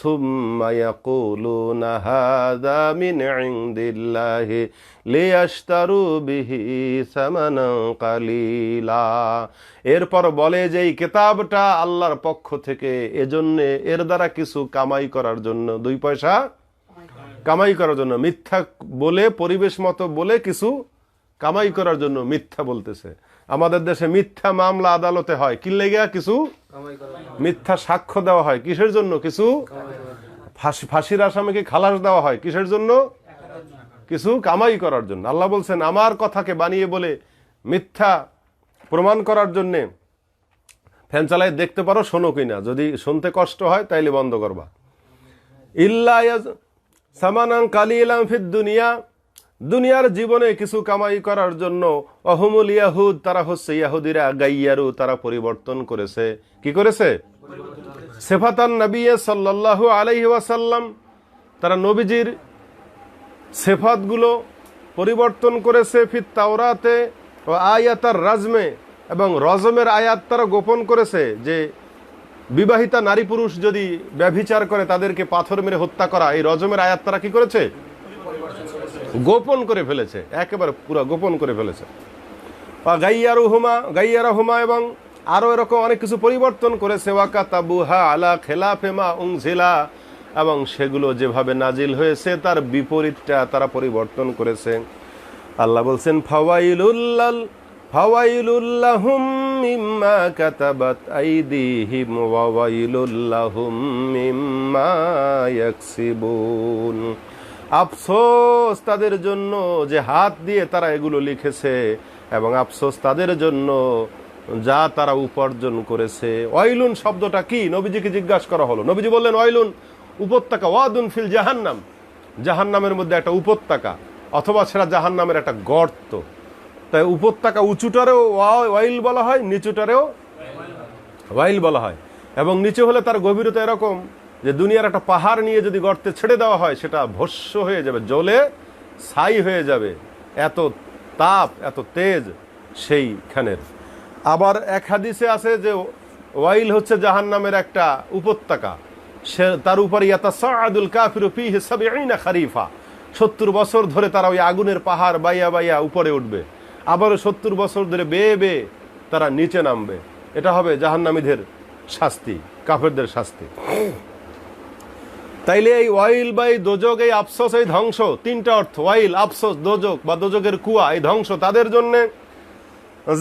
সুম্মা ইয়াকুলুনা হাযা মিন ইনদিল্লাহি লিয়াশতারু বিহি সামানান কালিলা, এরপর বলে যে এই কিতাবটা আল্লাহর পক্ষ থেকে, এজন্য এর দ্বারা কিছু কামাই করার জন্য, 2 পয়সা কামাই করার জন্য, মিথ্যা বলে পরিবেশ মতো বলে কিছু কামাই করার জন্য মিথ্যা বলতেছে। আমাদের দেশে মিথ্যা মামলা আদালতে হয় কি লেগে? কিছু মিথ্যা সাক্ষ্য দেওয়া হয় কিসের জন্য? কিছু ফাঁসির আসামিকে খালাস দেওয়া হয় কিসের জন্য? কিছু কামাই করার জন্য। আল্লাহ বলছেন আমার কথাকে বানিয়ে বলে মিথ্যা প্রমাণ করার জন্যে ফ্যান চালাই দেখতে পারো, শোনো কিনা, যদি শুনতে কষ্ট হয় তাইলে বন্ধ করবা। ইল্লা সামানান কালিলাম ফিদ দুনিয়া, দুনিয়ার জীবনে কিছু কামাই করার জন্য, অহুমুল ইয়াহুদ, তারা হচ্ছে ইয়াহুদিরা, গাইয়ারু, তারা পরিবর্তন করেছে। কি করেছে? সিফাতান নবী সাল্লাল্লাহু আলাইহি ওয়াসাল্লাম, তারা নবীজির সিফাতগুলো পরিবর্তন করেছে। ফিত তাওরাতে ও আয়াতার রাজমে, এবং রজমের আয়াত তারা গোপন করেছে, যে বিবাহিতা নারী পুরুষ যদি ব্যভিচার করে তাদেরকে পাথর মেরে হত্যা করা, এই রজমের আয়াত তারা কি করেছে? গোপন করে ফেলেছে, একেবারে পুরো গোপন করে ফেলেছে। গাইয়ারুহুমা, এবং আরো এরকম অনেক কিছু পরিবর্তন করেছে। ওয়াকাতাবুহা আলা খেলাফে মা উনজিলা, এবং সেগুলো যেভাবে নাজিল হয়েছে তার বিপরীতটা তারা পরিবর্তন করেছে। আল্লাহ বলছেন ফাওয়াইলুল লাহুম মিম্মা কাতাবাত আইদিহিম ওয়া ওয়াইলুল লাহুম মিম্মা ইয়াকসিবুন, আফসোস তাদের জন্য যে হাত দিয়ে তারা এগুলো লিখেছে, এবং আফসোস তাদের জন্য যা তারা উপার্জন করেছে। ওয়াইলুন শব্দটা কি? নবীজিকে জিজ্ঞাসা করা হলো। নবীজি বললেন ওয়াইলুন উপত্যকা, ওয়াদুন ফিল জাহান্নাম, জাহান্নামের মধ্যে একটা উপত্যকা, অথবা সেটা জাহান্নামের একটা গর্ত। তাই উপত্যকা উঁচুটারেও ওয়াইল বলা হয়, নিচুটারেও ওয়াইল বলা হয়। এবং নিচে হলে তার গভীরতা এরকম যে দুনিয়ার একটা পাহাড় নিয়ে যদি গর্তে ছেড়ে দেওয়া হয় সেটা ভস্য হয়ে যাবে, জ্বলে ছাই হয়ে যাবে, এত তাপ, এত তেজ সেইখানের। আবার এক হাদিসে আছে যে ওয়াইল হচ্ছে জাহান্নামের একটা উপত্যকা, সে তার উপরে ইয়াতাসাআদুল কাফিরু ফীহি ৭০ খারিফা, ৭০ বছর ধরে তারা ওই আগুনের পাহাড় বাইয়া বাইয়া উপরে উঠবে, আবারও ৭০ বছর ধরে বেয়ে বেয়ে তারা নিচে নামবে। এটা হবে জাহান্নামীদের শাস্তি, কাফেরদের শাস্তি। তাইলে এই ওয়াইল বা এই দোজক, এই আফসোস, এই ধ্বংস, 3টা অর্থ, ওয়াইল, আফসোস, দোজক বা দোজকের কুয়া, এই ধ্বংস তাদের জন্যে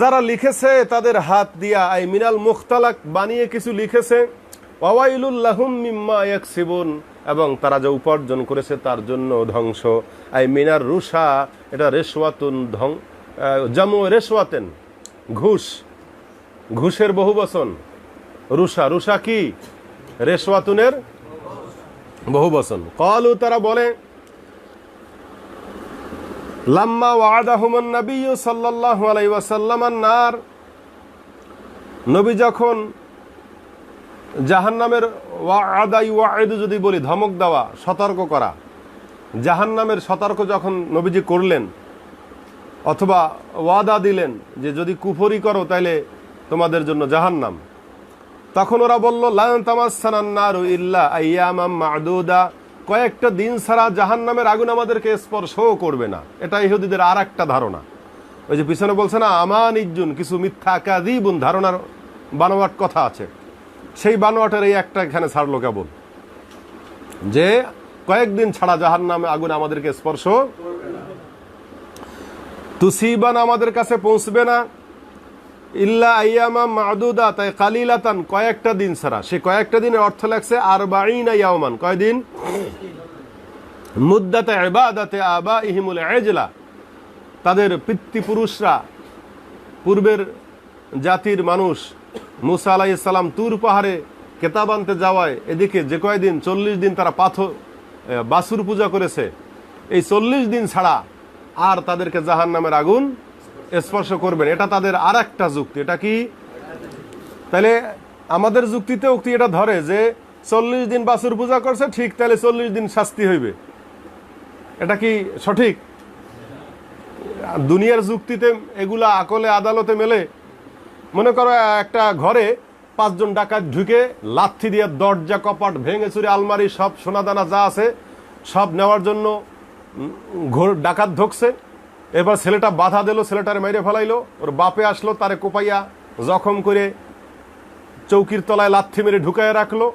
যারা লিখেছে তাদের হাত দিয়া, এই মিনাল মুখতালাক বানিয়ে কিছু লিখেছে, ওয়াইলুল লাহুম মিম্মা ইয়াকসিবুন, এবং তারা যে উপার্জন করেছে তার জন্য ধ্বংস। এই মিনার রুশা, এটা রেশওয়াতুন, জামু রেশওয়াতেন, ঘুষ, ঘুষের বহুবচন রুশা। রুশা কি? রেশওয়াতুনের বহুবচন। ক্বালু, তারা বলে, লাম্মা ওয়াদাহুমুন নবী সাল্লাল্লাহু আলাইহি ওয়াসাল্লাম আন-নার, নবী যখন জাহান্নামের ওয়াদা, ইউআইদু যদি বলি ধমক দেওয়া, সতর্ক করা, জাহান্নামের সতর্ক যখন নবীজি করলেন, অথবা ওয়াদা দিলেন যে যদি কুফরি করো তাহলে তোমাদের জন্য জাহান্নাম, তখন ওরা বলল লান তামাসসানান নারু ইল্লা আইয়ামাম মা'দুদা, কয়েকটা দিন ছাড়া জাহান্নামের আগুন আমাদেরকে স্পর্শও করবে না। এটা ইহুদিদের আর একটা ধারণা। ওই যে পিছনে বলছে না আমানিজ্জুন, কিছু মিথ্যা কাযিবুন, ধারণার বানোয়াট কথা আছে, সেই বানোয়াটের এই একটা এখানে ছাড়লো কেবল, যে কয়েকদিন ছাড়া জাহান্নামে আগুন আমাদেরকে স্পর্শ, তুসিবান, আমাদের কাছে পৌঁছবে না, ইল্লা আইয়ামাম মা'দুদা, তাই কালিলাতান, কয়েকটা দিন ছাড়া। সে কয়েকটা দিনের অর্থ লাগছে 40 ইয়াওমান, কয়দিন? মুদ্দাতে ইবাদাতে আবাইহিমুল ইজলা, তাদের পিতৃপুরুষরা, পূর্বের জাতির মানুষ মুসা আলাইহিস সালাম তুর পাহাড়ে কেতাব আনতে যাওয়ায় এদিকে যে কয়দিন, 40 দিন তারা বাসুর পূজা করেছে, এই 40 দিন ছাড়া আর তাদেরকে জাহান্নামের আগুন স্পর্শ করবেন। এটা তাদের আর একটা যুক্তি। এটা কি? তাহলে আমাদের যুক্তিতে উক্তি এটা ধরে যে 40 দিন বাছুর পূজা করছে, ঠিক তাহলে 40 দিন শাস্তি হইবে। এটা কি সঠিক? দুনিয়ার যুক্তিতে এগুলা আকলে আদালতে মেলে? মনে করো একটা ঘরে 5 জন ডাকাত ঢুকে লাথি দিয়ে দরজা কপাট ভেঙে চুরে আলমারি সব সোনাদানা যা আছে সব নেওয়ার জন্য ডাকাত ঢুকছে। এবার ছেলেটা বাধা দিল, ছেলেটারে মেরে ফেলাইলো, ওর বাপে আসলো, তারে কোপাইয়া জখম করে চৌকির তলায় লাথি মেরে ঢুকাইয়া রাখলো,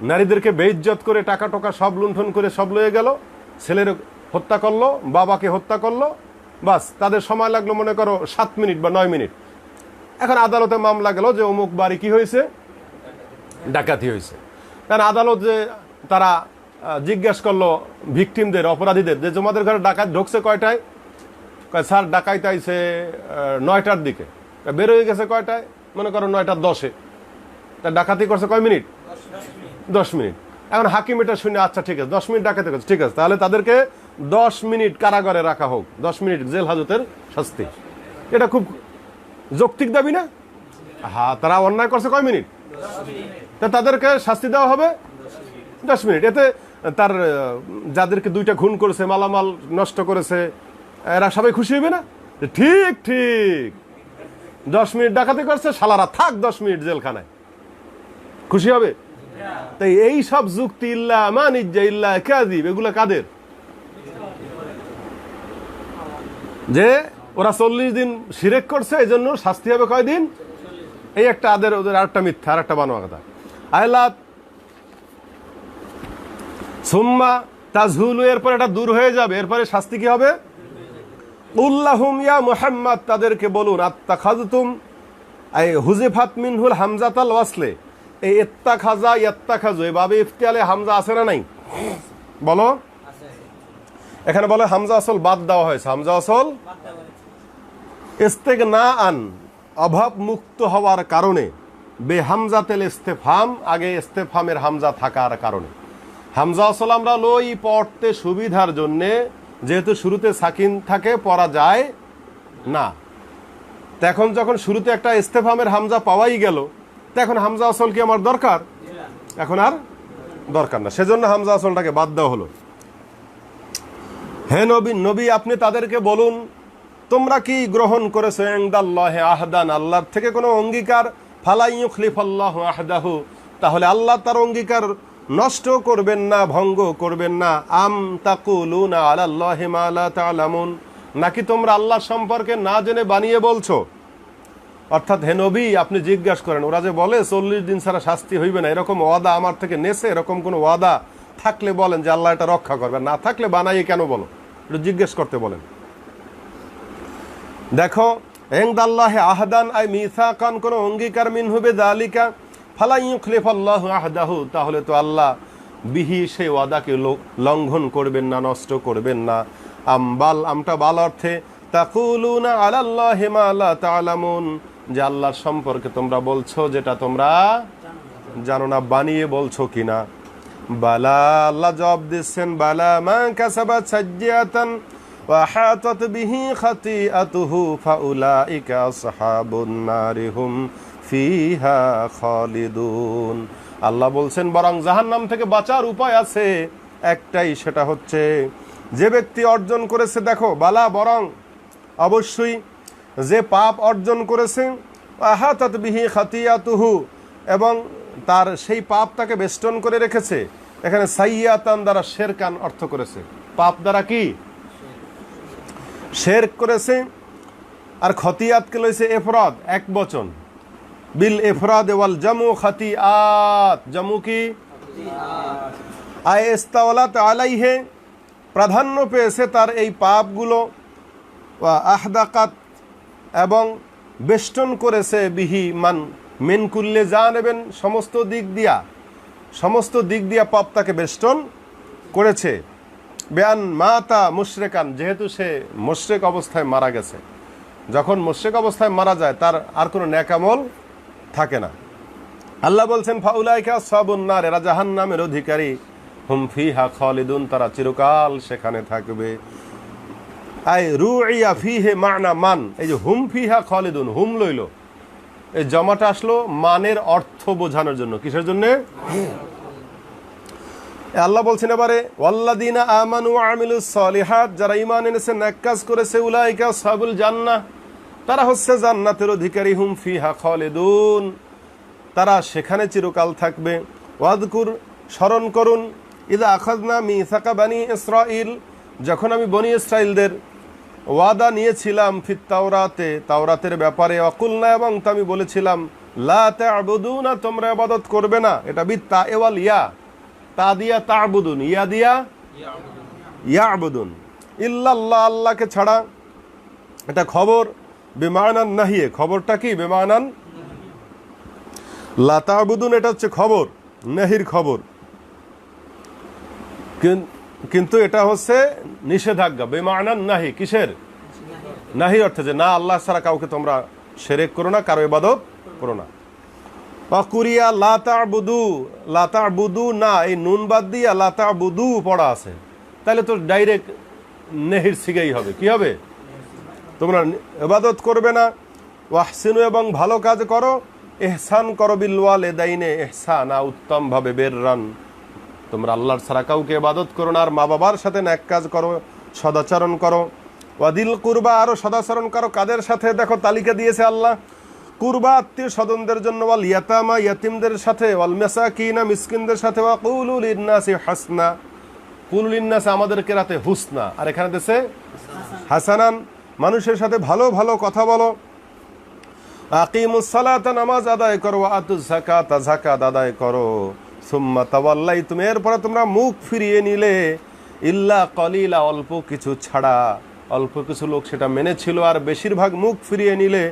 নারীদেরকে বেইজ্জত করে টাকা টোকা সব লুণ্ঠন করে সব লয়ে গেল, ছেলের হত্যা করলো, বাবাকে হত্যা করলো, বাস তাদের সময় লাগলো মনে করো 7 মিনিট বা 9 মিনিট। এখন আদালতে মামলা গেল যে অমুক বাড়ি কি হয়েছে, ডাকাতি হয়েছে। কারণ আদালত যে তারা জিজ্ঞেস করলো ভিকটিমদের, অপরাধীদের যে তোমাদের ঘরে ডাকাত ঢুকছে কয়টায়? স্যার ডাকাইতে আইছে 9টার দিকে। বেরোয় গেছে কয়টায়? মনে করো 9:10। তা ডাকাতি করছে কয় মিনিট? 10 মিনিট। এখন হাকিম এটা শুনে আচ্ছা ঠিক আছে 10 মিনিট ডাকাতি করছে, ঠিক আছে, তাহলে তাদেরকে 10 মিনিট কারাগারে রাখা হোক, 10 মিনিট জেল হাজতের শাস্তি। এটা খুব যৌক্তিক দাবি না? হ্যাঁ, তারা অন্যায় করছে কয় মিনিট? তা তাদেরকে শাস্তি দেওয়া হবে 10 মিনিট। এতে তার যাদেরকে 2টা খুন করেছে, মালামাল নষ্ট করেছে, এরা সবাই খুশি হইবে না? ঠিক ঠিক 10 মিনিট ডাকাতি করছে, শালারা থাক 10 মিনিট জেলখানায়, খুশি হবে? তাই এই সব যুক্তি ইল্লা মানিজ্জা ইল্লা কাযিব, এগুলো কাদের? যে ওরা 40 দিন শিরক করছে, এই জন্য শাস্তি হবে কয়দিন? এই একটা ওদের আরেকটা মিথ্যা, আরেকটা বানোয়া কথা। আল্লাহ সুম্মা তাজহুলু, এরপর এটা দূর হয়ে যাবে, এরপরে শাস্তি কি হবে? উল্লাহুম ইয়া মুহাম্মদ, তাদেরকে বলুন, আত্তাখাযতুম আই হুযিফাত মিনহুল হামজাতাল ওয়াসলে, এই ইত্তাখাযা ইয়াত্তাখাযু এই বাবে ইফতিয়ালে হামজা আছে না নাই? বলো। এখানে বলে হামজা আসল বাদ দেওয়া হয়েছে, হামজা আসল ইস্তেগনা আন, অভাব মুক্ত হওয়ার কারণে, বেহামজাতেল ইস্তেফাম, আগে ইস্তেফামের হামজা থাকার কারণে। হামজা আসল আমরা লই পড়তে সুবিধার জন্যে, যেহেতু শুরুতে সাকিন থাকে পড়া যায় না। এখন যখন শুরুতে একটা ইস্তেফামের হামজা পাওয়াই গেল, তখন হামজা আসল কি আমার দরকার? এখন আর দরকার না, সেজন্য হামজা আসলটাকে বাদ দেওয়া হলো। হে নবী, আপনি তাদেরকে বলুন, তোমরা কি গ্রহণ করেছো ইনদাল্লাহি আহদান, আল্লাহর থেকে কোনো অঙ্গীকার, ফালা ইউখলিফাল্লাহু আহদাহু, তাহলে আল্লাহ তার অঙ্গীকার নষ্ট করবেন না, ভঙ্গ করবেন না। আম তাকুলুনা আলাল্লাহি মা লা তা'লামুন, নাকি তোমরা আল্লাহ সম্পর্কে না জেনে বানিয়ে বলছো? অর্থাৎ হে নবী, আপনি জিজ্ঞাসা করেন, ওরা যে বলে 40 দিন ছাড়া শাস্তি হইবে না, এরকম ওয়াদা আমার থেকে নেছে? এরকম কোনো ওয়াদা থাকলে বলেন যে আল্লাহ এটা রক্ষা করবেন, না থাকলে বানাইয়ে কেন বলো? এটা জিজ্ঞেস করতে বলেন। দেখো, ইনদাল্লাহি আহদান আই মিসাকান, কোন অঙ্গীকার, মিনহু বিযালিকা ফালা ইউখলিফাল্লাহু আহদাহু, তাহলে তো আল্লাহ বিহি সেই ওয়াদাকে লঙ্ঘন করবেন না, নষ্ট করবেন না। আমবাল, আমটা বাল অর্থে, তাকুলুনা আলাল্লাহি মা লা তা'লামুন, যে আল্লাহর সম্পর্কে তোমরা বলছো যেটা তোমরা জানো না, বানিয়ে বলছো কিনা। বালা, আল্লাহ জবাব দিচ্ছেন, বালা মা কাসাবাত সাজ্জিয়াতান ওয়া হাতাত বিহি খাতিআতুহু ফাউলাইকা আসহাবুন নারি হুম ফিহা খালিদুন। আল্লাহ বলছেন, বরং জাহান্নাম থেকে বাঁচার উপায় আছে একটাই, সেটা হচ্ছে যে ব্যক্তি অর্জন করেছে, দেখো বালা বরং অবশ্যই, যে পাপ অর্জন করেছে, আহাতাত বিহি খাতিয়াতুহু, এবং তার সেই পাপ তাকে বেষ্টন করে রেখেছে। এখানে সাইয়াতান দ্বারা শেরকান অর্থ করেছে, পাপ দ্বারা কি শেরক করেছে। আর খতিয়াতকে লইছে এফরাদ, এক বচন, বিল এফরাদ ওয়াল জামু খাতিয়াত, জামু কি আইস্তাওয়ালাত আলাইহে, প্রাধান্য পেয়েছে তার এই পাপগুলো, ওয়া আহদাকাত, এবং বেষ্টন করেছে, বিহি মান মিন কুল্লে জানেবেন, সমস্ত দিক দিয়া পাপ তাকে বেষ্টন করেছে। বেয়ান মাতা মুশরিকান, যেহেতু সে মুশরিক অবস্থায় মারা গেছে, যখন মুশরিক অবস্থায় মারা যায় তার আর কোনো নেক আমল থাকে না। আল্লাহ বলছেন, ফাউলাইকা আসহাবুন নার, এরা জাহান্নামের অধিকারী, হুম ফিহা খালিদুন, তারা চিরকাল সেখানে থাকবে। আই রুইয়া ফিহে মানা মান, এই যে হুম ফিহা খালিদুন, হুম লইল, এই জমাটা আসলো মানের অর্থ বোঝানোর জন্য। কিসের জন্য? আল্লাহ বলছেন এবারে, ওয়াল্লাযীনা আমানু ওয়া আমিলুস সলিহাত, যারা ঈমান এনেছে নেক কাজ করেছে, উলাইকা আসহাবুল জান্নাহ, তারা হচ্ছে জান্নাতের অধিকারী, হুম ফিহা খালিদুন, তারা সেখানে চিরকাল থাকবে। ওয়াযকুর, স্মরণ করুন, ইযা আখাযনা মিসাকা বানি ইসরাঈল, যখন আমি বনি ইসরাঈলদের ওয়াদা নিয়েছিলাম, ফিত তাওরাতে, তাওরাতের ব্যাপারে, ওয়াকুলনা, এবং আমি বলেছিলাম, লা তা'বুদুনা, তোমরা ইবাদত করবে না। এটা বিত্তা এওয়াল ইয়া, তা দিয়া তা'বুদুন, ইয়া দিয়া ইয়াবুদুন, ইল্লাল্লাহ, আল্লাহকে ছাড়া। এটা খবর, বিমানান নাহিয়ে, খবরটা কি? বিমানান লা তা'বুদুন, এটা হচ্ছে খবর, নাহির খবর, কিন্তু এটা হচ্ছে নিষেধাজ্ঞা। বেমানান নাহি, কিসের? নাহি অর্থে যে না, আল্লাহ ছাড়া কাউকে তোমরা শিরক করো না, কারো ইবাদত করো না। অকুরিয়া লা তা'বুদু, লা তা'বুদু না, এই নুন বাদ দিয়া লা তা'বুদু পড়া আছে, তাহলে তো ডাইরেক্ট নেহির সিগাই হবে। কি হবে? তোমরা ইবাদত করবে না। ওয়াহসিনু, এবং ভালো কাজ করো, ইহসান করো, বিল ওয়ালিদাইনে ইহসানা, উত্তম ভাবে, বিররান, তোমরা আল্লাহর ছাড়া কাউকে ইবাদত করো না, আর মা বাবার সাথে নেক কাজ করো, সদাচরণ করো। ওয়াদিল কুরবা, আরো সদাচরণ করো, কাদের সাথে? দেখো তালিকা দিয়েছে আল্লাহ, কুরবা আত্মীয় স্বজনদের জন্য, ওয়াল ইয়াতামা, ইয়াতিমদের সাথে, ওয়াল মাসাকিনা, মিসকিনদের সাথে, ওয়া কুলু লিন্নাসি হাসনা, কুলু লিন্নাসি আমাদের কেরাতে হুসনা, আর এখানে দেশে হাসানান, মানুষের সাথে ভালো ভালো কথা বলো। আকিমুস সালাতা, নামাজ আদায় করো, ওয়া আতুজ যাকাতা, যাকাত আদায় করো। সুম্মা তাওয়াল্লাইতুম, এরপরে তোমরা মুখ ফিরিয়ে নিলে, ইল্লা কলিলা, অল্প কিছু ছাড়া, অল্প কিছু লোক সেটা মেনেছিল, আর বেশিরভাগ মুখ ফিরিয়ে নিলে,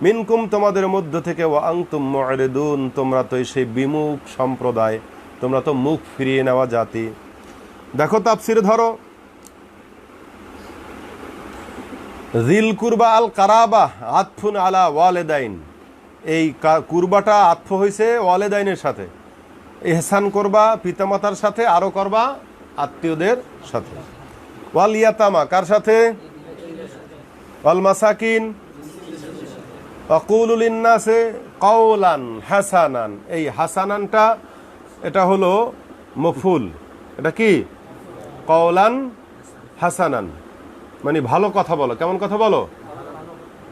মিনকুম, তোমাদের মধ্য থেকে, ওয়া আনতুম মু'রিদুন, তোমরা তো সেই বিমুখ সম্প্রদায়, তোমরা তো মুখ ফিরিয়ে নেওয়া জাতি। দেখো তাফসীর ধরো, যিল কুরবা আল কারাবা আতফুন আলা ওয়ালিদাইন, এই কুরবাটা আতফ হয়েছে ওয়ালিদাইনের সাথে, ইহসান করবা পিতামাতার সাথে, আরো করবা আত্মীয়দের সাথে। ওয়াল ইয়াতামা, কার সাথে? ওয়াল মাসাকিন, ওয়াকুলু লিন্নাসি কাওলান হাসানান, এই হাসানানটা এটা হলো মফুল, এটা কি? কাওলান হাসানান, মানে ভালো কথা বলো। কেমন কথা বলো?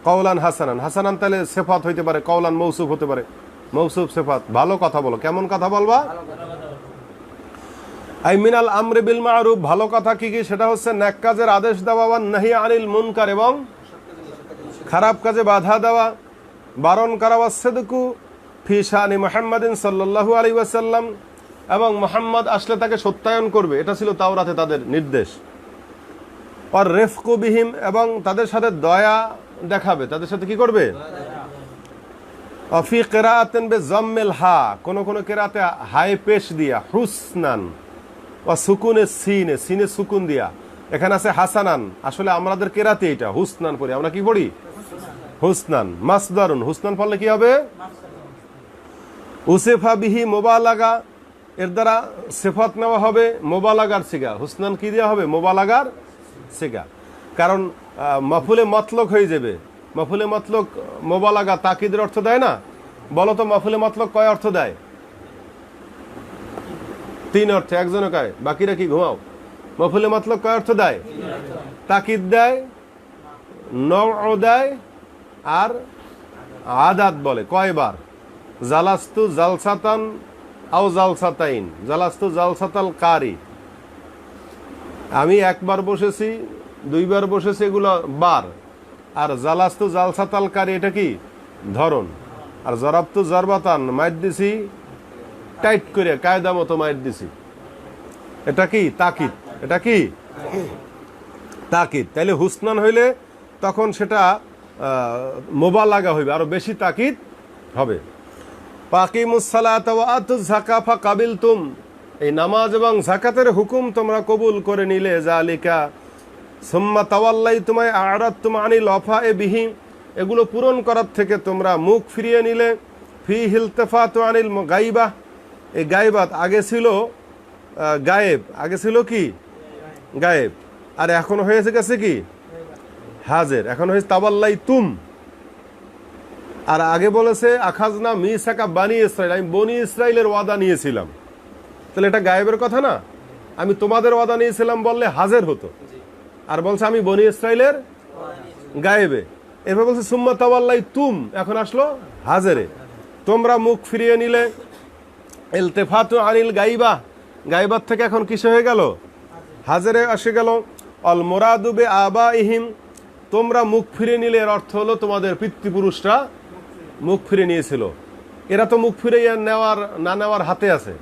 কাওলান হাসানান, হাসানান তাহলে সিফাত হইতে পারে, কাওলান মৌসুফ হতে পারে, মৌসুফ সিফাত। ভালো কথা বলো, কেমন কথা বলবা? আই মিনাল আমরি বিল মা'রুফ, ভালো কথা কি কি? সেটা হচ্ছে নেক কাজের আদেশ দেওয়া, ওয়ান নাহি আনিল মুনকার, এবং খারাপ কাজে বাধা দেওয়া, বারণ করা, ওয়াস সিদকু ফি শানি মুহাম্মাদিন সাল্লাল্লাহু আলাইহি ওয়াসাল্লাম, এবং মুহাম্মদ আসলে তাকে সত্যায়ন করবে, এটা ছিল তাওরাতে তাদের নির্দেশ। আর রিফকু বিহিম, এবং তাদের সাথে দয়া দেখাবে, তাদের সাথে কি করবে? ফি কিরাআতিন বিযাম্মিল হা, কোন কোন কিরাতে হাই পেশ দিয়া, হুসনান, ওয়া সুকুনে সিনে, সিনে সুকুন দিয়া, এখানে আছে হাসানান, আসলে আমাদের কিরাতে এটা হুসনান পড়ি, আমরা কি পড়ি? হুসনান। মাসদারুন, হুসনান পড়লে কি হবে? উসিফা বিহি মুবালাগা, এর দ্বারা সিফাত নেওয়া হবে মুবালাগার সিগা, হুসনান কি দেওয়া হবে? মুবালাগার সিগা, কারণ মাফুলে মতলক হয়ে যাবে। মাফুলে মতলক মুবালাগা তাকিদের অর্থ দেয় না? বলো তো মাফুলে মতলক কয় অর্থ দেয়? 3 অর্থে, একজনে কয়, বাকিরা কি ঘুমাও? মাফুলে মতলক কয় অর্থ দেয়? তাকিদ দেয়, নও দেয়, আর আদাত বলে। কয়বার? জালাস্তু জালসাতান আও জালসাতাইন, জালাস্তু জালসাতাল কারি, আমি একবার বসেছি, 2 বার বসেছি, এগুলো বার। আর জালাস্তু জালসাতাল কারি, এটা কি? ধরন। আর জরাবতু জরবাতান, মাইর দিছি টাইট করে, কায়দা মতো মাইর দিছি, এটা কি? তাকিদ। এটা কি? তাকিদ। তাইলে হুসনান হইলে তখন সেটা মুবালাগা হইবে, আরো বেশি তাকিদ হবে। পাকিমুস সালাতা ওয়া আতুজ যাকাত ফাকাবিলতুম, এই নামাজ এবং যাকাতের হুকুম তোমরা কবুল করে নিলে, জালিকা সুম্মা তাওয়াল্লাইতুম আ'রাদতুম আনিল ওয়াফা'i বিহি, এগুলো পূরণ করার থেকে তোমরা মুখ ফিরিয়ে নিলে। ফি ইলতিফাতু আনিল গায়বা, এই গায়বাত আগে ছিল গায়েব, আগে ছিল কি? গায়েব, আর এখন হয়েছে গেছে কি? হাজির, এখন হয়েছে তাওয়াল্লাইতুম। আর আগে বলেছে আখাজনা মিসাকা বানি ইসরাইল, আমি বনি ইসরাইলের ওয়াদা নিয়েছিলাম, তাহলে এটা গায়েবের কথা না? আমি তোমাদের ওয়াদা নিয়েছিলাম বললে হাজের হতো, আর বলছে আমি বনি ইসরাইলের গায়েবে। এরপর বলছে সুম্মা তাওয়াল্লাই তুম, এখন আসলো হাজেরে, তোমরা মুখ ফিরিয়ে নিলে। ইলতিফাতু আনিল গাইবা, গাইবার থেকে এখন কিসে হয়ে গেল? হাজেরে আসে গেল। অল মুরাদু বে আবাইহিম, তোমরা মুখ ফিরে নিলে এর অর্থ হলো তোমাদের পিতৃপুরুষরা মুখ ফিরে নিয়েছিল। এরা তো মুখ ফিরে নেওয়ার না নেওয়ার হাতে আছে।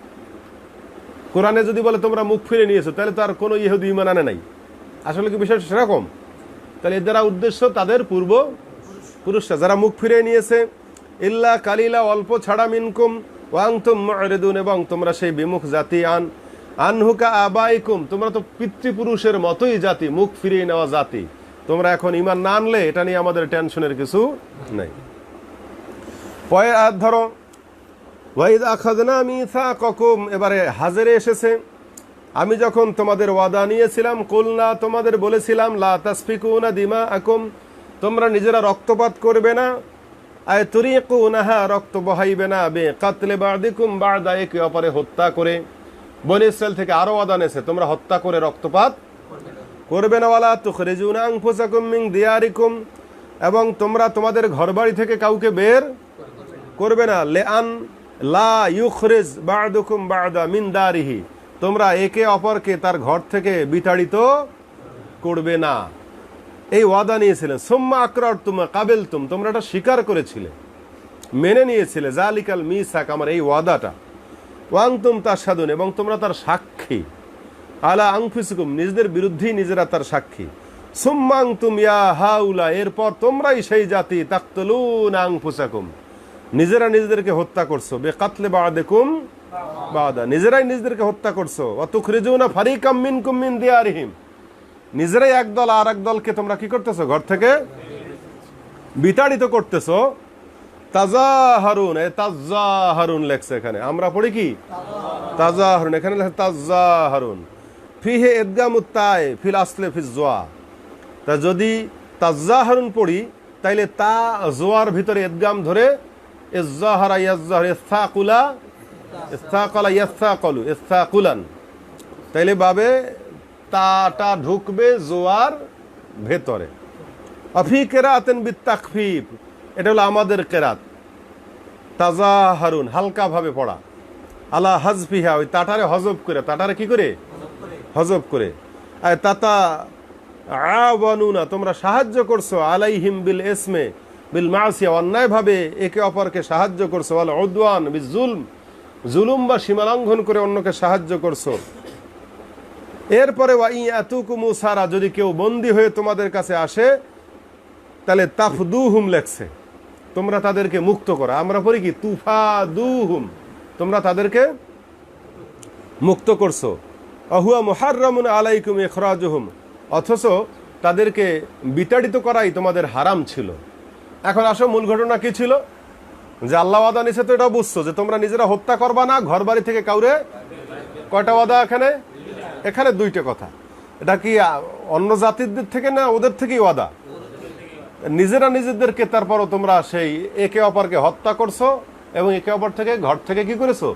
কোরআনে যদি বলে তোমরা মুখ ফিরে নিয়েছো, তাহলে তো আর কোনো ইহুদি ঈমান আনে নাই। আসলে কি বিষয়টা সেরকম? তাহলে এর দ্বারা উদ্দেশ্য তাদের পূর্ব পুরুষরা যারা মুখ ফিরে নিয়েছে। ইল্লা কালিলা, অল্প ছাড়া, মিনকুম ওয়াংতুম মুরিদুন, এবং তোমরা সেই বিমুখ জাতি। আনহুকা আবাইকুম, তোমরা তো পিতৃপুরুষের মতোই জাতি, মুখ ফিরিয়ে নেওয়া জাতি। তোমরা এখন ঈমান না আনলে এটা নিয়ে আমাদের টেনশনের কিছু নেই। পরের আয়াত ধরো, ওয়াইদ আখাযনা মিসাকাকুম, এবারে হাজেরে এসেছে। আমি যখন তোমাদের ওয়াদা নিয়েছিলাম, কুলনা, তোমাদের বলেছিলাম, লা তাসফিকুনা দিমাআকুম, তোমরা নিজেরা রক্তপাত করবে না, আয় তুরিকুনাহা, রক্ত বহাইবে না, বে কাতলে বাদিকুম বাদা, একে অপরে হত্যা করে। বনী ইসরাইল থেকে আরো ওয়াদা নিয়েছে, তোমরা হত্যা করে রক্তপাত করবে না। ওয়ালা তুখরিজুনা আনফুসাকুম মিন দিয়ারিকুম, এবং তোমরা তোমাদের ঘরবাড়ি থেকে কাউকে বের করবে না। লিআন লা ইউখরিজ বা'দুকুম বা'দা মিন দারিহি, তোমরা একে অপরকে তার ঘর থেকে বিতাড়িত করবে না। এই ওয়াদা নিয়েছিলেন। সুম্মা আকরারতুম কাবিলতুম, তোমরা এটা স্বীকার করেছিলে, মেনে নিয়েছিলে। জালিকাল মিসাক, আমার এই ওয়াদাটা। ওয়াংতুম তাশহাদুন, এবং তোমরা তার সাক্ষী। আলা আনফুসিকুম, নিজেদের বিরুদ্ধেই নিজেরা তার সাক্ষী। সুম্মা আনতুম ইয়া হাউলা, এরপর তোমরাই সেই জাতি, তাকতুলুনা আনফুসাকুম, নিজেরা নিজেদেরকে হত্যা করছো। বেকাতলে বা'দিকুম বা'দা, নিজেরাই নিজেদেরকে হত্যা করছো। ওয়া তুখরিজুনা ফারিকাম মিনকুম মিন দিয়ারিহিম, নিজেরাই একদল আর এক দলকে তোমরা কি করতেছো? ঘর থেকে বিতাড়িত করতেছো। তাজাহারুন, তাজাহারুন লেখছে এখানে, আমরা পড়ি কি তাজাহারুন, এখানে লেখছে তাজাহারুন। ফিহে ইদগামুত তাই ফিল আসলে ফিজ জোয়া, তা যদি তাজাহারুন পড়ি তাইলে তা জোয়ার ভিতরে ইদগাম ধরে ইজ্জাহারা ইয়াজ্জাহার ইস্তাকুলা ইস্তাকালা ইয়াস্তাকালু ইস্তাকুলান, তাইলে বাবে তাটা ঢুকবে জোয়ার ভেতরে। আফি কেরাতেন বিতাকফিফ, এটা হলো আমাদের কেরাত। তাজাহারুন হালকা ভাবে পড়া, আলা হাজফিহা, ওই তাটারে হজব করে, তাটারে কি করে? হজব করে। তাতা আওয়ানুনা, তোমরা সাহায্য করছো, আলাইহিম বিল ইসমে বিল মাসিয়া, অন্যায় ভাবে একে অপরকে সাহায্য করছো। আল উদওয়ান বিল জুলম, জুলুম বা সীমালঙ্ঘন করে অন্যকে সাহায্য করছো। এরপরে ওয়াইয়াতুকুম উসারা, যদি কেউ বন্দী হয়ে তোমাদের কাছে আসে, তাহলে তাফদুহুম লেখছে, তোমরা তাদেরকে মুক্ত করো। আমরা পড়ি কি তুফাদুহুম, তোমরা তাদেরকে মুক্ত করছো। আহুয়া মুহাররামুন আলাইকুম ইখরাজুহুম, অথচ তাদেরকে বিতাড়িত করাই তোমাদের হারাম ছিল। এখন আসো, মূল ঘটনা কি ছিল? যে আল্লাহ ওয়াদা নিছে, তো এটা বুঝছো যে তোমরা নিজেরা হত্যা করবা না, ঘর বাড়ি থেকে কাউরে। কয়টা ওয়াদা এখানে? এখানে দুইটা কথা। এটা কি অন্য জাতিদের থেকে না ওদের থেকেই ওয়াদা? নিজেরা নিজেদেরকে, তারপরও তোমরা সেই একে অপরকে হত্যা করছো এবং একে অপর থেকে ঘর থেকে কি করেছো?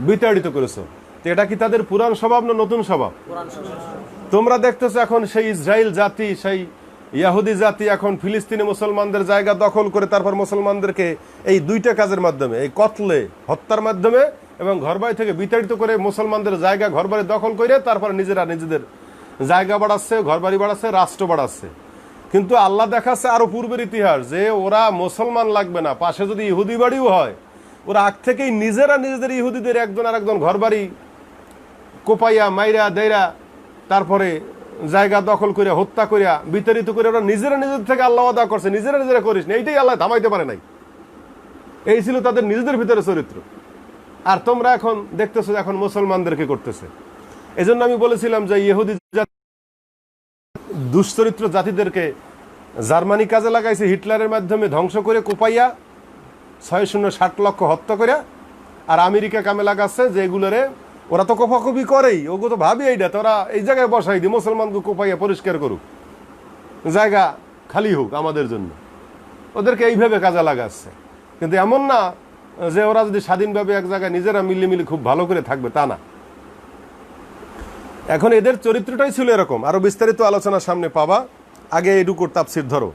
বিতাড়িত করেছো। তো এটা কি তাদের পুরান স্বভাব না নতুন স্বভাব? তোমরা দেখতেছো এখন সেই ইসরায়েল জাতি, সেই ইয়াহুদি জাতি এখন ফিলিস্তিনে মুসলমানদের জায়গা দখল করে, তারপর মুসলমানদেরকে এই দুইটা কাজের মাধ্যমে, এই কতলে হত্যার মাধ্যমে এবং ঘরবাড়ি থেকে বিতাড়িত করে মুসলমানদের জায়গা ঘরবাড়ি দখল করে তারপরে নিজেরা নিজেদের জায়গা বাড়াচ্ছে, ঘরবাড়ি বাড়াচ্ছে, রাষ্ট্র বাড়াচ্ছে। কিন্তু আল্লাহ দেখাচ্ছে আরো পূর্বের ইতিহাস, যে ওরা মুসলমান লাগবে না, পাশে যদি ইহুদি বাড়িও হয়, ওরা আগ থেকেই নিজেরা নিজেদের ইহুদিদের একজন আর একজন ঘরবাড়ি কোপাইয়া মাইরা দেয়রা, তারপরে জায়গা দখল করে হত্যা করিয়া বিতাড়িত করে ওরা নিজেরা নিজেদের থেকে আল্লাহ ওয়াদা করছে, নিজেরা নিজেরা করিস না, এইটাই আল্লাহ থামাইতে পারে নাই। এই ছিল তাদের নিজেদের ভিতরে চরিত্র। আর তোমরা এখন দেখতেছো এখন মুসলমানদেরকে করতেছে। এজন্য আমি বলেছিলাম যে ইহুদি দুশ্চরিত্র জাতিদেরকে জার্মানি কাজে লাগাইছে, হিটলারের মাধ্যমে ধ্বংস করে কোপাইয়া 660 লক্ষ হত্যা করে। আর আমেরিকা কামে লাগাচ্ছে যে এগুলোরে ওরা তো কোপাকুপি করেই, ওগো তো ভাবি এইটা তোরা এই জায়গায় বসাই দি, মুসলমানকে কোপাইয়া পরিষ্কার করুক, জায়গা খালি হোক আমাদের জন্য। ওদেরকে এইভাবে কাজে লাগাচ্ছে। কিন্তু এমন না যে ওরা যদি স্বাধীনভাবে এক জায়গায় নিজেরা মিলিয়ে খুব ভালো করে থাকবে, তা না। এখন এদের চরিত্রটাই ছিল এরকম। আরো বিস্তারিত আলোচনা সামনে পাবা, আগে এটুকুর তাফসীর ধরো।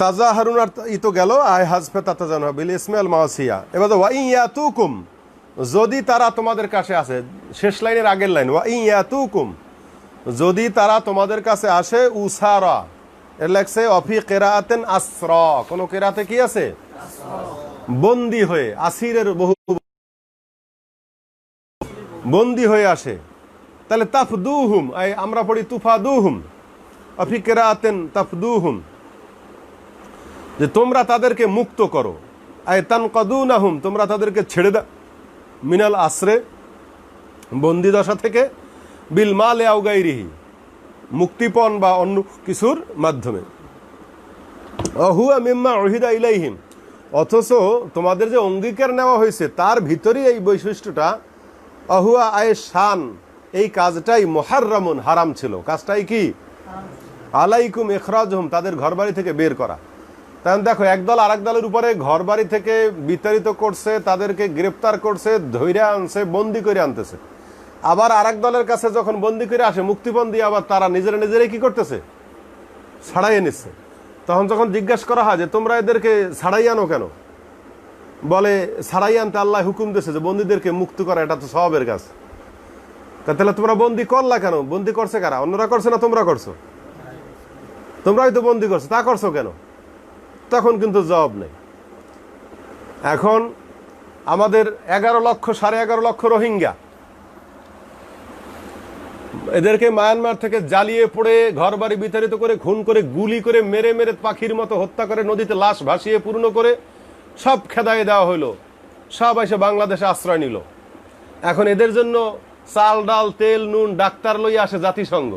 তাজা হারুন আর তো গেল আয় হাজফে তাতাজান বিল ইসমাইল মাসিয়া। এবার ওয়া ইয়াতুকুম, যদি তারা তোমাদের কাছে আসে, শেষ লাইনের আগের লাইন, ওয়া ইয়াতুকুম, যদি তারা তোমাদের কাছে আসে, উসারা এর লাগছে অফি কেরাআতেন আসরা, কোন কেরাতে কি আছে বন্দী হয়ে, আসিরের বহু বন্দী হয়ে আসে, তাহলে তাফদুহুম, আমরা পড়ি তুফাদুহুম, অফি কেরাআতেন তাফদুহুম, যে তোমরা তাদেরকে মুক্ত করো, আয় তানকাদুনাহুম, তোমরা তাদেরকে ছেড়ে দাও, মিনাল আসরে, বন্দি দশা থেকে, বিল মালে আও গায়রিহি, মুক্তিপণ বা অন্য কিছুর মাধ্যমে, অহুয়া মিম্মা উহিদা ইলাইহিম, অথচ তোমাদের যে অঙ্গীকার নেওয়া হয়েছে তার ভিতরেই এই বৈশিষ্ট্যটা, অহুয়া আয় শান, এই কাজটাই মুহাররামুন, হারাম ছিল। কাজটাই কি? আলাইকুম ইখরাজহুম, তাদের ঘরবাড়ি থেকে বের করা। তখন দেখো একদল আরেক দলের উপরে ঘরবাড়ি থেকে বিতাড়িত করছে, তাদেরকে গ্রেপ্তার করছে, ধৈর্য আনছে, বন্দি করে আনতেছে। আবার আরেক দলের কাছে যখন বন্দি করে আসে মুক্তিপণ দিয়ে, আবার তারা নিজেরাই কি করতেছে? ছাড়াইয়ে নিচ্ছে। তখন যখন জিজ্ঞাসা করা হয় যে তোমরা এদেরকে ছাড়াই আনো কেন, বলে ছাড়াই আনতে আল্লাহ হুকুম দিয়েছে যে বন্দীদেরকে মুক্ত করা, এটা তো সওয়াবের কাজ। তাহলে তোমরা বন্দি করলা কেন? বন্দি করছে কারা? অন্যরা করছে না তোমরা করছো? তোমরাই তো বন্দি করছো, তা করছো কেন? তখন কিন্তু জবাব নেই। এখন আমাদের 11 লক্ষ 11.5 লক্ষ রোহিঙ্গা, এদেরকে মায়ানমার থেকে জ্বালিয়ে পোড়ে ঘর বাড়ি বিতাড়িত করে, খুন করে, গুলি করে, মেরে মেরে পাখির মতো হত্যা করে, নদীতে লাশ ভাসিয়ে পূর্ণ করে সব খেদায়ে দেওয়া হইলো, সব এসে বাংলাদেশে আশ্রয় নিল। এখন এদের জন্য চাল ডাল তেল নুন ডাক্তার লইয়া আসে জাতিসংঘ,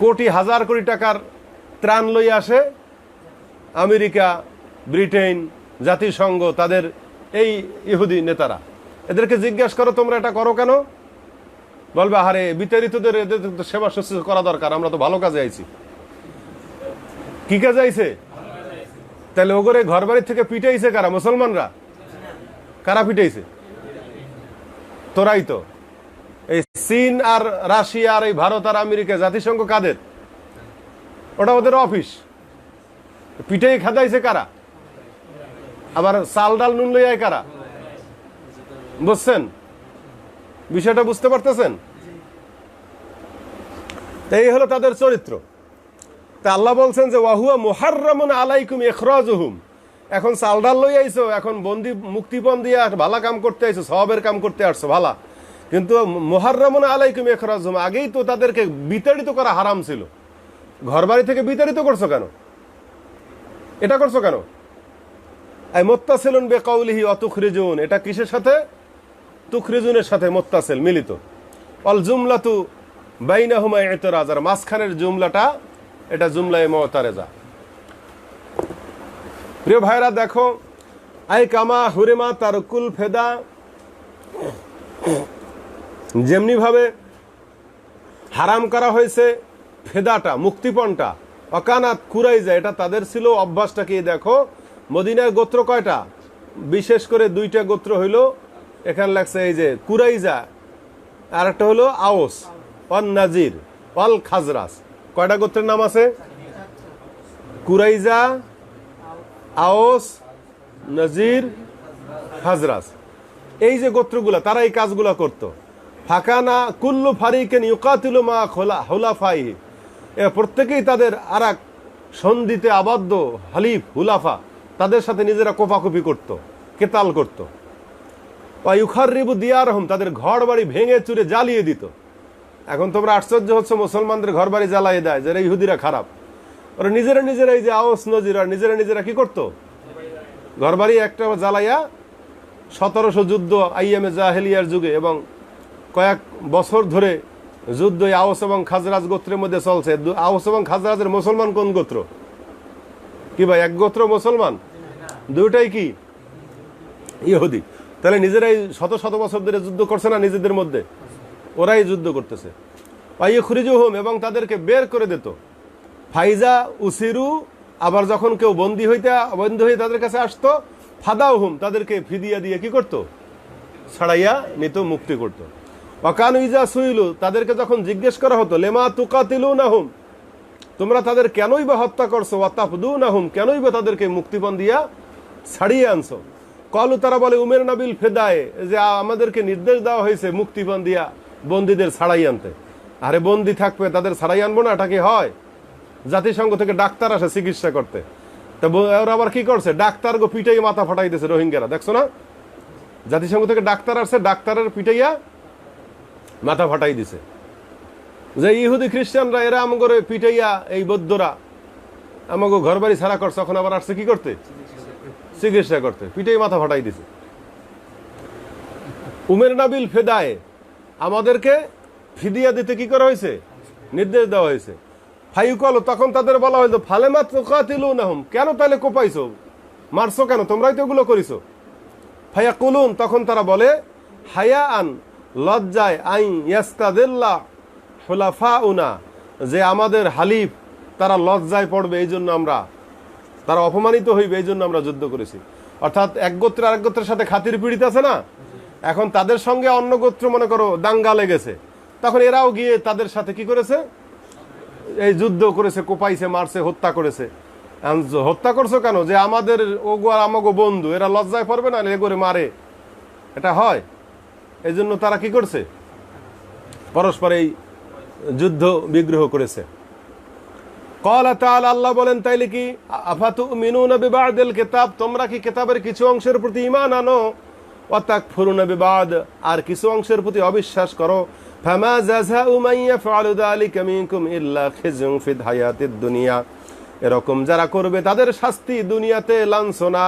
কোটি হাজার কোটি টাকার ত্রাণ লইয়া আসে আমেরিকা, ব্রিটেন, জাতিসংঘ, তাদের এই ইহুদি নেতারা। এদেরকে জিজ্ঞাসা করো তোমরা এটা করো কেন? বলবে আরে বিতাড়িতদের এদের তো সেবা শুশ্রূষা করা দরকার, আমরা তো ভালো কাজে আইছি। কি কাজে আইছে? তাহলে ওগরে ঘর বাড়ি থেকে পিটাইছে কারা? মুসলমানরা। কারা পিটাইছে? তোরাই তো। এই চীন আর রাশিয়া আর এই ভারত আর আমেরিকা, জাতিসংঘ কাদের? ওটা ওদের অফিস। পিটাই খাদাইছে কারা? আবার চাল ডাল নুন লইয়ায় কারা? বুঝছেন বিষয়টা? বুঝতে পারতেছেন? এই হলো তাদের চরিত্র। তা আল্লাহ বলছেন যে ওয়াহুয়া মুহাররামুন আলাইকুম ইখরাজুহুম, এখন চাল ডাল লই আইছো, এখন বন্দি মুক্তিপণ দিয়ে ভালা কাম করতে আইছো, সওয়াবের কাম করতে আসছো ভালা, কিন্তু মুহাররামুন আলাইকুম ইখরাজুহুম, আগেই তো তাদেরকে বিতাড়িত করা হারাম ছিল। ঘরবাড়ি থেকে বিতাড়িত করছো কেন? এটা করছো কেন? আই মুত্তাসিলুন বিকাউলিহি ওয়া তুখরিজুন, এটা কিসের সাথে? তুখরিজুনের সাথে মুত্তাসিল, মিলিত। অল জুমলাতু বাইনাহুমা ইতরাজ, আর মাঝখানের জুমলাটা এটা জুমলায়ে মুতারেজা। প্রিয় ভাইরা দেখো, আই কামা হুরিমা তারকুল ফেদা, যেমনি ভাবে হারাম করা হয়েছে ফেদাটা, মুক্তিপণটা, অকানাত কুরাইজা, এটা তাদের ছিল অভ্যাসটা। কি দেখো মদিনার গোত্র কয়টা? বিশেষ করে 2টা গোত্র হইল, এখানে লাগছে এই যে কুরাইজা, আর একটা হলো আওস, অন নাজির, অল খাজরাস। কয়টা গোত্রের নাম আছে? কুরাইজা, আওস, নাজির, খাজরাস। এই যে গোত্রগুলা, তারা এই কাজগুলা করতো। ফাকানা কুল্লু ফারিকেন ইউকাতিলু মা হুলাফাইহি, প্রত্যেকেই তাদের আর এক সন্ধিতে আবদ্ধ হালিফ হুলাফা, তাদের সাথে নিজেরা কোপাকুপি করত, কেতাল করত। ইউখাররিবু দিয়ারহুম, তাদের ঘর বাড়ি ভেঙে চুরে জ্বালিয়ে দিত। এখন তোমরা আশ্চর্য হচ্ছে মুসলমানদের ঘর বাড়ি জ্বালিয়ে দেয়, যারা ইহুদিরা খারাপ। ওরা নিজেরা এই যে আওস নজির, আর নিজেরা কি করতো? ঘর বাড়ি একটা জ্বালাইয়া 1700 যুদ্ধ আইয়ামে জাহেলিয়ার যুগে, এবং কয়েক বছর ধরে যুদ্ধ আওস এবং খাজরাজ গোত্রের মধ্যে চলছে। আওস এবং খাজরাজের মুসলমান কোন গোত্র? কি ভাই, এক গোত্র মুসলমান? দুইটাই কি ইহুদি। তাহলে নিজেরাই শত শত বছর ধরে যুদ্ধ করছে না নিজেদের মধ্যে? ওরাই যুদ্ধ করতেছে। ওয়াইখরিজুহুম, এবং তাদেরকে বের করে দিত। ফাইজা উসিরু, আবার যখন কেউ বন্দী হয়ে তাদের কাছে আসতো, ফাদাউহুম, তাদেরকে ফিদিয়া দিয়ে কি করতো? ছাড়াইয়া নিত, মুক্তি করত। ওয়াকানু ইজা সুইলু, তাদেরকে যখন জিজ্ঞেস করা হতো, লেমা তুকাতিলুনাহুম, তোমরা তাদের কেনই বা হত্যা করছো, ওয়াতাফদুনাহুম, কেনই বা তাদেরকে মুক্তিপণ দিয়া ছাড়িয়ে আনছো, কলু, তারা বলে, উমের নাবিল ফেদায়ে, যে আমাদেরকে নির্দেশ দেওয়া হয়েছে মুক্তিপণ দিয়া বন্দীদের ছাড়াই আনতে। আরে বন্দী থাকবে, তাদের ছাড়াই আনবো না, এটা কি হয়? জাতিসংঘ থেকে ডাক্তার আসে চিকিৎসা করতে, তা ওরা আবার কি করছে? ডাক্তার গো পিটাই মাথা ফাটাই দিয়েছে রোহিঙ্গারা, দেখছো না? জাতিসংঘ থেকে ডাক্তার আসছে, ডাক্তারের পিটাইয়া মাথা ফাটাই দিছে। যে ইহুদি খ্রিস্টানরা এরা আমাকে পিটাইয়া, এই বৌদ্ধরা আমাকে ঘর বাড়ি ছাড়া করছে, এখন আবার আসছে কি করতে? চিকিৎসা করতে, পিটাই মাথা ফাটাই দিছে। উমের নাবিল ফেদায়ে, আমাদেরকে ফিদিয়া দিতে কি করা হয়েছে? নির্দেশ দেওয়া হয়েছে। ফাইকল, তখন তাদের বলা হয়তো, ফালেমা তুকাতিলুনাহুম, কেন তাহলে কোপাইছো, মারছো কেন, তোমরাই তো এগুলো করিছো। ফায়াকুলুন, তখন তারা বলে, হায়া আন, লজ্জায়, আই ইয়াস্তাদিল্লাহ হুলাফাউনা, যে আমাদের হালিফ তারা লজ্জায় পড়বে, এই জন্য আমরা, তারা অপমানিত হইবে, এই জন্য আমরা যুদ্ধ করেছি। অর্থাৎ এক গোত্র আরেক গোত্রের সাথে খাতির পীড়িত আছে না, এখন তাদের সঙ্গে অন্য গোত্র মনে করো দাঙ্গা লেগেছে, তখন এরাও গিয়ে তাদের সাথে কি করেছে? এই যুদ্ধ করেছে, কোপাইছে, মারছে, হত্যা করেছে। হত্যা করছো কেন? যে আমাদের ওগো আর আমাগো বন্ধু, এরা লজ্জায় পড়বে না, এগোরে মারে, এটা হয়। এই জন্য তারা কি করছে? পরস্পর এই যুদ্ধ বিগ্রহ করেছে। ক্বালা তাআলা, আল্লাহ বলেন, তাইলে কি, আফাতুমিনুনা বিবাদিল কিতাব, তোমরা কি কিতাবের কিছু অংশের প্রতি ঈমান আনো, ওয়া তাকফুরুনা বিবাদ, আর কিছু অংশের প্রতি অবিশ্বাস করো। ফামা জাযাউ মান ইয়াফআলু যালিকা মিনকুম ইল্লা খিজুন ফিদ হায়াতিদ দুনিয়া, এরকম যারা করবে তাদের শাস্তি দুনিয়াতে লাঞ্ছনা,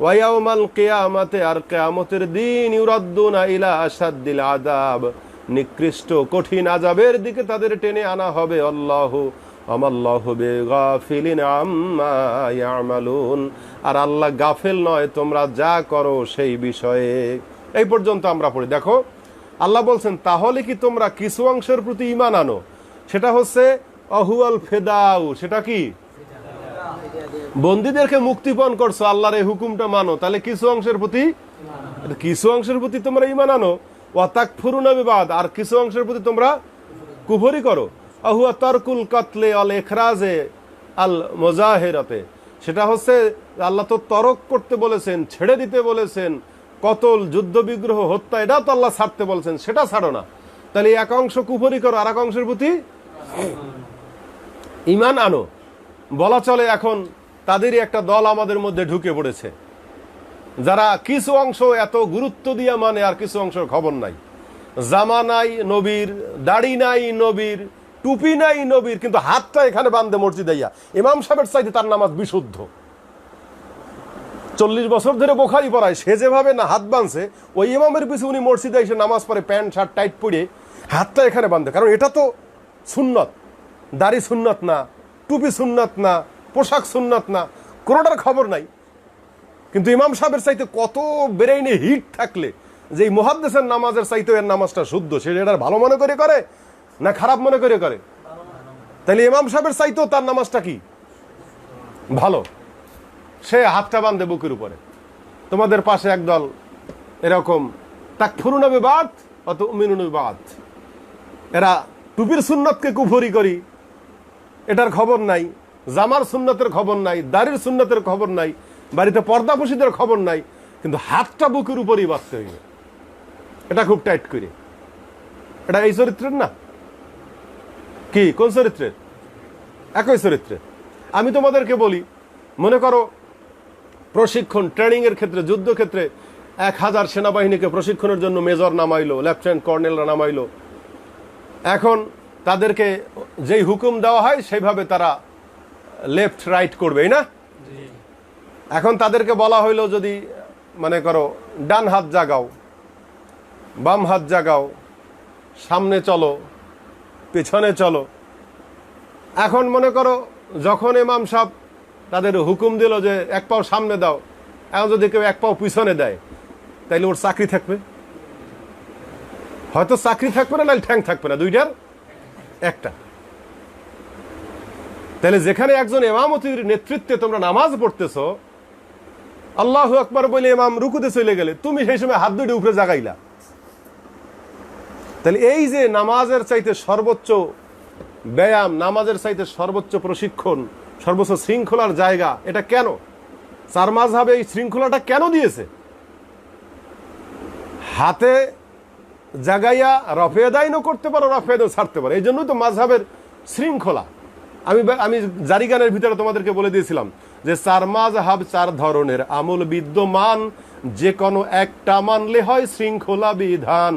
ওয়া ইয়াউমাল কিয়ামাতি, আর কিয়ামতের দিন, ইউরাদ্দুনা ইলা আশাদ্দিল আযাব, নিকৃষ্ট কঠিন আযাবের দিকে তাদের টেনে আনা হবে। আল্লাহু আমাল্লাহু বিগাফিলিন আম্মা ইয়ামালুন, আর আল্লাহ গাফেল নয় তোমরা যা করো সেই বিষয়ে। এই পর্যন্ত আমরা পড়ি। দেখো, আল্লাহ বলছেন, তাহলে কি তোমরা কিছু অংশের প্রতি ঈমান আনো, সেটা হচ্ছে অহুয়াল ফেদাউ, সেটা কি? বন্দীদেরকে মুক্তিপণ করছো, আল্লাহর এই হুকুমটা মানো, তাহলে কিছু অংশের প্রতি তোমরা ঈমান আনো। ওয়া তাকফুরুনা বিবাদ, আর কিছু অংশের প্রতি তোমরা কুফরি করো। আহুয়া তারকুল কাতলে আল ইখরাজে আল মুজাহিরাতে, সেটা হচ্ছে আল্লাহ তো তরক করতে বলেছেন, ছেড়ে দিতে বলেছেন, কতল, যুদ্ধ বিগ্রহ, হত্যা, এটা তো আল্লাহ ছাড়তে বলছেন, সেটা ছাড়ো না। তাহলে এক অংশ কুফরি করো, আর এক অংশের প্রতি ঈমান আনো। বলা চলে এখন তাদেরই একটা দল আমাদের মধ্যে ঢুকে পড়েছে, যারা কিছু অংশ এত গুরুত্ব দিয়া মানে, আর কিছু অংশের খবর নাই। জামা নাই নবীর, দাড়ি নাই নবীর, টুপি নাই নবীর, কিন্তু হাতটা এখানে বান্ধে মসজিদে ইয়া, ইমাম সাহেবের চাইতে তার নামাজ বিশুদ্ধ। 40 বছর ধরে বুখারী পড়ায়, সে যেভাবে না হাত বাঁধছে, ওই ইমামের পিছু উনি মসজিদে এসে নামাজ পড়ে, প্যান্ট শার্ট টাইট পরে হাতটা এখানে বাঁধে, কারণ এটা তো সুন্নত। দাড়ি সুন্নত না, টুপি সুন্নত না, পোশাক সুন্নত না, কোনোটার খবর নাই। কিন্তু ইমাম সাহেবের চাইতে কত ব্রেইনে হিট থাকলে যে এই মুহাদ্দিসের নামাজের চাইতে এর নামাজটা শুদ্ধ, সে এটার ভালো মনে করে না খারাপ মনে করে? তাহলে ইমাম সাহেবের চাইতেও তার নামাজটা কি ভালো, সে হাতটা বাঁধে বুকের উপরে। তোমাদের পাশে একদল এরকম তাকফুরুনা বিবাদ ওয়া তুমিনুনা বিবাদ, এরা টুপির সুন্নতকে কুফরি করি, এটার খবর নাই, জামার সুন্নতের খবর নাই, দাড়ির সুন্নতের খবর নাই, বাড়িতে পর্দাপোশীদের খবর নাই, কিন্তু হাতটা বুকের উপরেই বাঁধতে হইবে, এটা খুব টাইট করে। এটা এই চরিত্রের না, কি কোন চরিত্রের? একই চরিত্রের। আমি তোমাদেরকে বলি, মনে করো প্রশিক্ষণ, ট্রেনিং এর ক্ষেত্রে, যুদ্ধক্ষেত্রে 1000 সেনাবাহিনীকে প্রশিক্ষণের জন্য মেজর নামাইলো, লেফটেন্যান্ট কর্নেলরা নামাইলো। এখন তাদেরকে যেই হুকুম দেওয়া হয় সেইভাবে তারা লেফট রাইট করবে, না? এখন তাদেরকে বলা হইলো, যদি মনে করো ডান হাত জাগাও, বাম হাত জাগাও, সামনে চলো, পেছনে চলো। এখন মনে করো যখন ইমাম সাহেব তাদের হুকুম দিল যে এক পাও সামনে দাও, এখন যদি কেউ এক পাও পিছনে দেয়, তাইলে ওর চাকরি থাকবে? হয়তো চাকরি থাকবে না, নাহলে ঠ্যাং থাকবে না, দুইটার একটা। তাহলে যেখানে একজন ইমামতির নেতৃত্বে তোমরা নামাজ পড়তেছো, আল্লাহু আকবার বলে ইমাম রুকুতে চলে গেলে তুমি সেই সময় হাত দুটো উপরে জাগাইলা, তাহলে এই যে নামাজের চাইতে সর্বোচ্চ ব্যায়াম, নামাজের চাইতে সর্বোচ্চ প্রশিক্ষণ, সর্বোচ্চ শৃঙ্খলার জায়গা, এটা কেন? চার মাযহাবে এই শৃঙ্খলাটা কেন দিয়েছে? হাতে জাগাইয়া রফেদাইনও করতে পারো, রফেদাও ছাড়তে পারো, এই জন্যই তো মাযহাবের শৃঙ্খলা। আমি জারিগানের ভিতরে তোমাদেরকে বলে দিয়েছিলাম যে চার মাযহাব চার ধরনের, আমল বিদ্যমান, যে কোনো একটা মানলে হয় শৃঙ্খলা বিধান।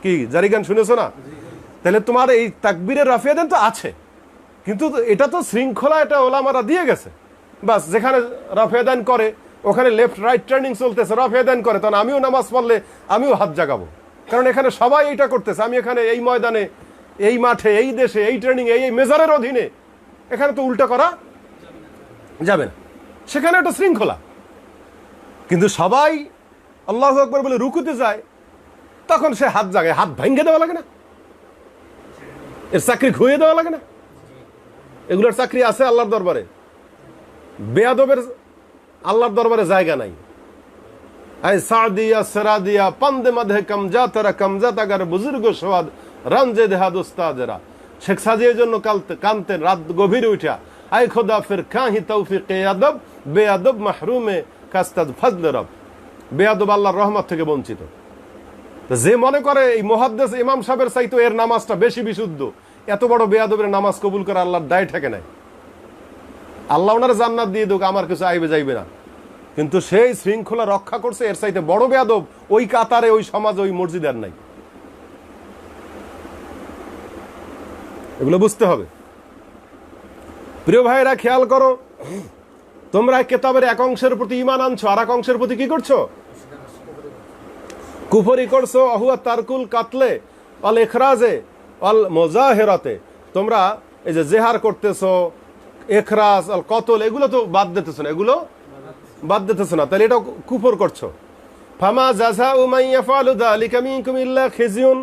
কি জারিগান শুনেছো না? তাহলে তোমার এই তাকবীরের রফেদান তো আছে, কিন্তু এটা তো শৃঙ্খলা, এটা ওলামারা দিয়ে গেছে। বাস যেখানে রফেদান করে ওখানে লেফট রাইট টার্নিং চলতেছে, রফেদান করে, তখন আমিও নামাজ পড়লে আমিও হাত জাগাবো, কারণ এখানে সবাই এইটা করতেছে। আমি এখানে এই ময়দানে, এই মাঠে, এই দেশে, এই ট্রেনিং, এই মেজারের অধীনে, এখানে তো উল্টা করা যাবে না, সেখানে একটা শৃঙ্খলা। কিন্তু সবাই আল্লাহু আকবার বলে রুকুতে যায়, তখন সে হাত জাগায়, হাত ভেঙে দেওয়া লাগে না? এর চাকরি খুঁয়ে দেওয়া লাগে না? এগুলোর চাকরি আছে আল্লাহর দরবারে। বেয়াদবের আল্লাহর দরবারে জায়গা নাই। আই সাদিয়া সরাদিয়া পান্দে মাধে কমজা তারা কমজা তাগার বুজুর্গ সোয়াদ রঞ্জে দেহাদ উস্তাদেরা। শেখ সাদিয়ার জন্য কানতেন রাত গভীরে উঠা, আই খোদা ফির কাহি তৌফিকে আদব, বেয়াদব মাহরুমে কাস্তাদ ফজল রব। বেয়াদব আল্লাহর রহমত থেকে বঞ্চিত। যে মনে করে এই মুহাদ্দিস ইমাম সাহেবের চাইতো এর নামাজটা বেশি বিশুদ্ধ, এত বড় বেয়াদবের নামাজ কবুল করে আল্লাহর দায় ঠেকে নাই। আল্লাহ ওনার জান্নাত দিয়ে দেখ, আমার কিছু আইবে যাইবে না, কিন্তু সেই শৃঙ্খলা রক্ষা করছে, এর চাইতে বড় বেয়াদব ওই কাতারে, ওই সমাজে, ওই মসজিদে আর নাই। এগুলো বুঝতে হবে। প্রিয় ভাইরা খেয়াল করো, তোমরা কেতাবের এক অংশের প্রতি ঈমান আনছো, আর এক অংশের প্রতি কি করছো? কুফরি করছো। অহুয়া তারকুল কাতলে অল ইখরাজে অল মুজাহিরাতে। তোমরা এই যে জেহার করতেছো, ইখরাজ অল কতল, এগুলো তো বাদ দিতেছো না, এগুলো বাদ দিতেছো না, তাহলে এটা কুফর করছো। ফামা জাযাউ মান ইয়াফআলু যালিকা মিনকুম ইল্লা খিজিয়ুন।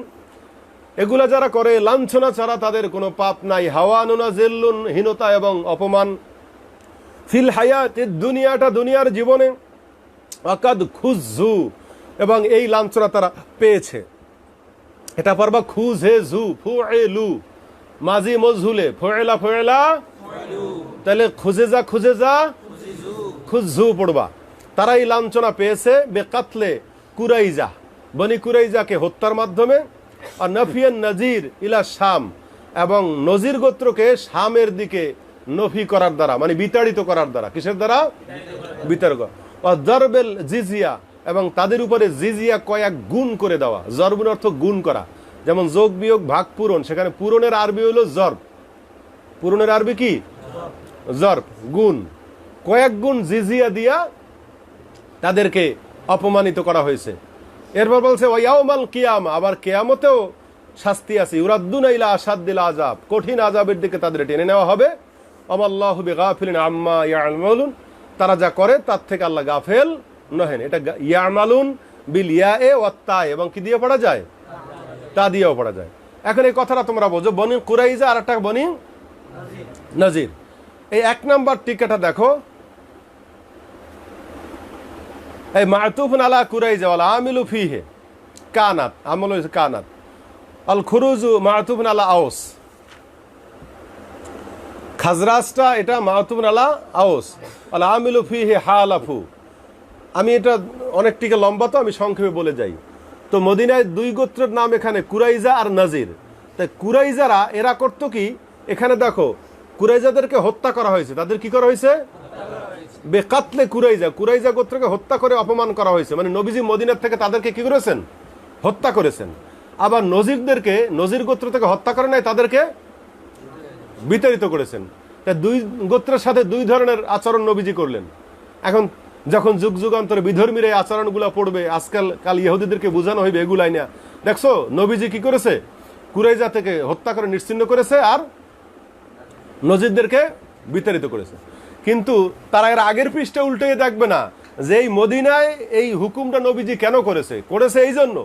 এগুলা যারা করে লাঞ্ছনা ছাড়া তাদের কোনো পাপ নাই। হাওয়ানুনা জিল্লুন, হীনতা এবং অপমান। ফিল হায়াতিদ দুনিয়াটা, দুনিয়ার জীবনে। আকাদ খুজু, এবং এই লাঞ্ছনা তারা পেয়েছে। এটা পারবা খুজে জু ফুইলু, মাজি মজহুলে ফুইলা ফুইলা, তাহলে খুজে যা খুজু পড়বা। তারা এই লাঞ্ছনা পেয়েছে বেকাতলে কুরাইজা, বনি কুরাইজাকে হত্যার মাধ্যমে, আর নফিয়ান নজির ইলা শাম, এবং নজির গোত্রকে শামের দিকে নফি করার দ্বারা, মানে বিতাড়িত করার দ্বারা। কিসের দ্বারা? বিতাড়িত। আর জরবেল জিজিয়া, এবং তাদের উপরে জিজিয়া কয়েক গুণ করে দেওয়া। জরবুন অর্থ গুণ করা, যেমন যোগ বিয়োগ ভাগ পূরণ, সেখানে পূরণের আরবি হলো জর্ব। পূরণের আরবি কি? জর্ব, গুণ। কয়েক গুণ জিজিয়া দিয়া তাদেরকে অপমানিত করা হয়েছে। এরপর বলছে ওয়াউমাল কিয়ামা, আবার কিয়ামতেও শাস্তি আছে। ইউরাদ্দুনা ইলা আশাদ্দিল আযাব, কঠিন আযাবের দিকে তাদের টেনে নেওয়া হবে। আমাল্লাহু বিগাফিলিন আম্মা ইয়ামালুন, তারা যা করে তার থেকে আল্লাহ গাফেল নহেন। এটা ইয়ামালুন বিল ইয়ায়ে ওয়াত তা, এবং কি দিয়ে পড়া যায়? তা দিয়েও পড়া যায়। এখন এই কথাটা তোমরা বোঝো। বনি কুরাইজা আর একটা বনি নজির। এই এক নাম্বার টিকাটা দেখো, এই মাতুফুন আলা কুরাইজা ওয়াল আমিলু ফিহি কানাত, আমল হইছে কানাত। আল খুরুজু মাতুফুন আলা আউস। খাজরাজটা এটা মাতুফুন আলা আউস, আল আমিলু ফিহি হালাফু। আমি এটা অনেক টিকে লম্বা, তো আমি সংক্ষেপে বলে যাই। তো মদিনায় দুই গোত্রের নাম এখানে কুরাইজা আর নজির। তাই কুরাইজারা এরা করতো কি, এখানে দেখো কুরাইজাদেরকে হত্যা করা হয়েছে। তাদের কি করা হয়েছে? বেকাতলে কুরাইজা, কুরাইজা গোত্রকে হত্যা করে অপমান করা হয়েছে। মানে নবীজি মদিনার থেকে তাদেরকে কি করেছেন? হত্যা করেছেন। আবার নজিরদেরকে, নজির গোত্র থেকে হত্যা করে নাই, তাদেরকে বিতাড়িত করেছেন। তাই দুই গোত্রের সাথে দুই ধরনের আচরণ নবীজি করলেন। এখন যখন যুগ যুগান্তরে বিধর্মীর এই আচরণগুলো পড়বে, কাল ইহুদিদেরকে বোঝানো হইবে এগুলাই না। দেখছো নবীজি কি করেছে? কুরাইজা থেকে হত্যা করে নিশ্চিহ্ন করেছে, আর নজিরদেরকে বিতাড়িত করেছে। কিন্তু তারা এর আগের পৃষ্ঠে উল্টে দেখবে না যে এই মদিনায় এই হুকুমটা নবীজি কেন করেছে। করেছে এই জন্য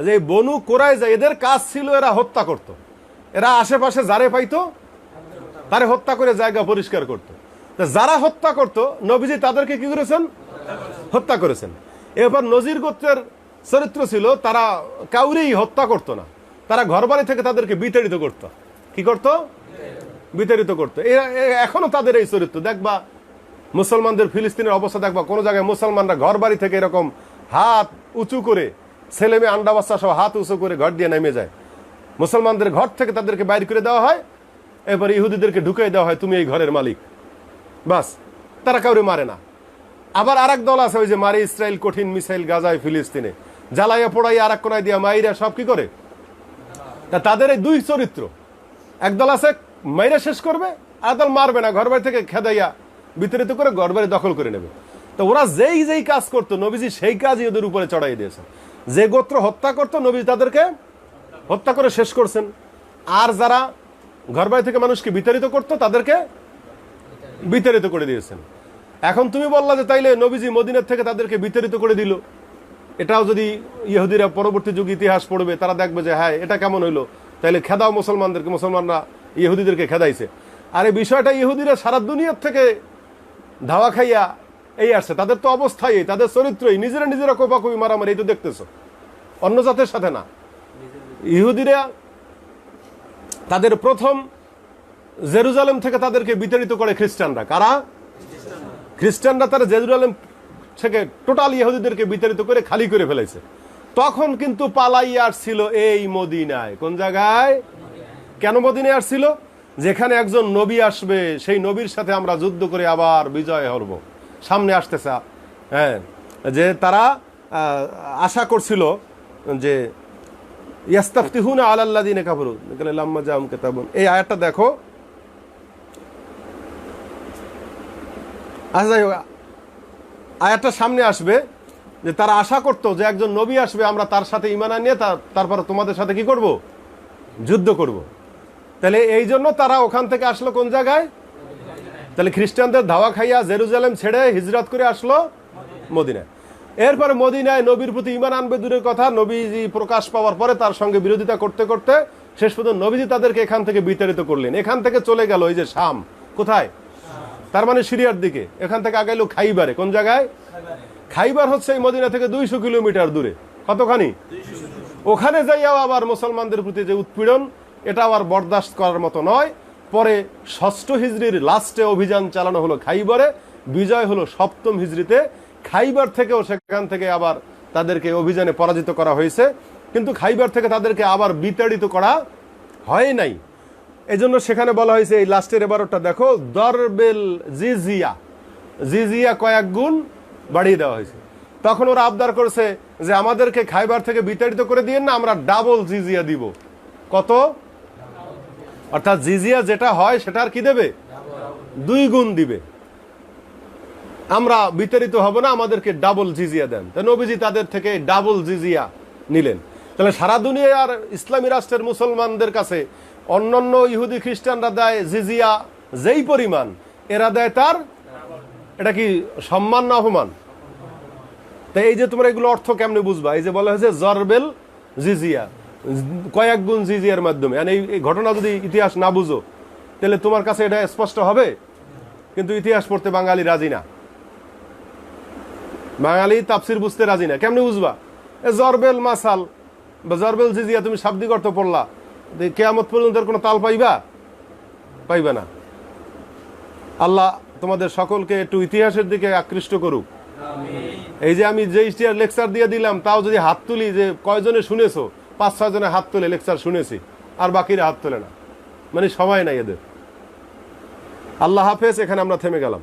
যে বনু কুরাইজা, এদের কাজ ছিল এরা হত্যা করত। এরা আশেপাশে যারে পাইতো তারে হত্যা করে জায়গা পরিষ্কার করত। যারা হত্যা করত নবীজি তাদেরকে কি করেছেন? হত্যা করেছেন। এবার নজির গোত্রের চরিত্র ছিল, তারা কাউরেই হত্যা করত না, তারা ঘরবাড়ি থেকে তাদেরকে বিতাড়িত করত। কি করত? বিতাড়িত করত। এখনো তাদের এই চরিত্র দেখবা। মুসলমানদের ফিলিস্তিনের অবস্থা দেখবা, কোনো জায়গায় মুসলমানরা ঘর বাড়ি থেকে এরকম হাত উঁচু করে, ছেলে মেয়ে আন্ডা বাচ্চা সহ হাত উঁচু করে ঘর দিয়ে নেমে যায়। মুসলমানদের ঘর থেকে তাদেরকে বাইর করে দেওয়া হয়, এবার ইহুদিদেরকে ঢুকিয়ে দেওয়া হয়, তুমি এই ঘরের মালিক। বাস, তারা কাউরে মারে না। আবার আর এক দল আছে, ওই যে মারে ইসরায়েল কঠিন মিসাইল গাজায় ফিলিস্তিনে, জ্বালাইয়া পোড়াইয়া আর এক কোনায় দিয়া মাইরা সব কি করে। তাদের এই দুই চরিত্র, একদল আছে মাইরা শেষ করবে, আর দল মারবে না, ঘর বাড়ি থেকে খেদাইয়া বিতাড়িত করে ঘর বাড়ি দখল করে নেবে। তো ওরা যেই যেই কাজ করতো নবীজি সেই কাজই ওদের উপরে চড়াই দিয়েছে। যে গোত্র হত্যা করতো নবীজি তাদেরকে হত্যা করে শেষ করছেন, আর যারা ঘর বাড়ি থেকে মানুষকে বিতাড়িত করতো তাদেরকে বিতাড়িত করে দিয়েছেন। এখন তুমি বললা যে তাইলে নবীজি মদিনার থেকে তাদেরকে বিতাড়িত করে দিল, এটাও যদি ইহুদিরা পরবর্তী যুগ ইতিহাস পড়বে তারা দেখবে যে হ্যাঁ এটা কেমন হইলো, তাইলে খেদাও মুসলমানদেরকে, মুসলমানরা ইহুদিদেরকে খেদাইছে। আর এই বিষয়টা ইহুদিরা সারা দুনিয়ার থেকে ধাওয়া খাইয়া এই আসছে, তাদের তো অবস্থাই, তাদের চরিত্রই, নিজেরা কোপাকুপি মারামারি, এই তো দেখতেছো, অন্য জাতের সাথে না। ইহুদিরা তাদের প্রথম জেরুজালেম থেকে তাদেরকে বিতাড়িত করে খ্রিস্টানরা। কারা? খ্রিস্টানরা তারা জেরুজালেম থেকে টোটাল ইহুদিদেরকে বিতাড়িত করে খালি করে ফেলেছে। তখন কিন্তু পালাইয়া আসছিল এই মদিনায়। কোন জায়গায়? কেন মদিনায় আসছিল? যেখানে একজন নবী আসবে, সেই নবীর সাথে আমরা যুদ্ধ করে আবার বিজয় হব, সামনে আসতেছে। হ্যাঁ, যে তারা আশা করছিল যে ইয়াস্তাফতিহুনা আলাল্লাযিনা কাফারু লাম্মা জাআহুম কিতাবুন। এই আয়াতটা দেখো। আচ্ছা, আয়াতটা সামনে আসবে যে তারা আশা করতো যে একজন নবী আসবে, আমরা তার সাথে ঈমান আনিয়ে তারপরে তোমাদের সাথে কি করব? যুদ্ধ করব। তাহলে এই জন্য তারা ওখান থেকে আসলো কোন জায়গায়? তাহলে খ্রিস্টানদের ধাওয়া খাইয়া জেরুজালেম ছেড়ে হিজরত করে আসলো মদিনায়। এরপরে মদিনায় নবীর প্রতি ঈমান আনবে দূরের কথা, নবীজি প্রকাশ পাওয়ার পরে তার সঙ্গে বিরোধিতা করতে করতে শেষ পর্যন্ত নবীজি তাদেরকে এখান থেকে বিতাড়িত করলেন। এখান থেকে চলে গেল এই যে শাম, কোথায়? তার মানে সিরিয়ার দিকে। এখান থেকে আগাইলো খাইবারে। কোন জায়গায়? খাইবার হচ্ছে এই মদিনা থেকে 200 কিলোমিটার দূরে। কতখানি? ওখানে যাইয়াও আবার মুসলমানদের প্রতি যে উৎপীড়ন, এটা আবার বরদাস্ত করার মতো নয়। পরে 6ষ্ঠ হিজরির লাস্টে অভিযান চালানো হলো খাইবারে, বিজয় হলো 7ম হিজরিতে। খাইবার থেকেও সেখান থেকে আবার তাদেরকে অভিযানে পরাজিত করা হয়েছে, কিন্তু খাইবার থেকে তাদেরকে আবার বিতাড়িত করা হয় নাই। এজন্য সেখানে বলা হয়েছে, এই লাস্টের 12টা দেখো, দরবেল জিজিয়া, জিজিয়া কয়েক গুণ বাড়িয়ে দেওয়া হয়েছে। তখন ওরা আবদার করেছে যে আমাদেরকে খাইবার থেকে বিতাড়িত করে দিয়েন না, আমরা ডাবল জিজিয়া দিব। কত? অর্থাৎ জিজিয়া যেটা হয় সেটার কি দেবে? 2 গুণ দিবে। আমরা বিতাড়িত হব না, আমাদেরকে ডাবল জিজিয়া দেন। তো নবীজি তাদের থেকে ডাবল জিজিয়া নিলেন। তাহলে সারা দুনিয়ার ইসলামী রাষ্ট্রের মুসলমানদের কাছে অন্যান্য ইহুদি খ্রিস্টানরা দেয় জিজিয়া যেই পরিমাণ, এরা দেয় তার, এটা কি সম্মান না অপমান? তাই এই যে তোমরা এগুলো অর্থ কেমনে বুঝবা? এই যে বলা হয়েছে জরবেল জিজিয়া, কয়েক গুণ জিজিয়ার মাধ্যমে। এই ঘটনা যদি ইতিহাস না বুঝো তাহলে তোমার কাছে এটা স্পষ্ট হবে, কিন্তু ইতিহাস পড়তে বাঙালি রাজি না, বাঙালি তাফসির বুঝতে রাজি না। কেমনে বুঝবা? জরবেল মাসাল বা জরবেল জিজিয়া তুমি শাব্দিক অর্থ পড়লা, কিয়ামত পর্যন্ত কোনো তাল পাইবে না। আল্লাহ তোমাদের সকলকে একটু ইতিহাসের দিকে আকৃষ্ট করুক। এই যে আমি যে ইতিহাস লেকচার দিয়ে দিলাম, তাও যদি হাত তুলি যে কয়জনে শুনেছো, 5-6 জনে হাত তুলে লেকচার শুনেছি, আর বাকিরা হাত তোলে না, মানে সময় নাই এদের। আল্লাহ হাফেজ। এখানে আমরা থেমে গেলাম।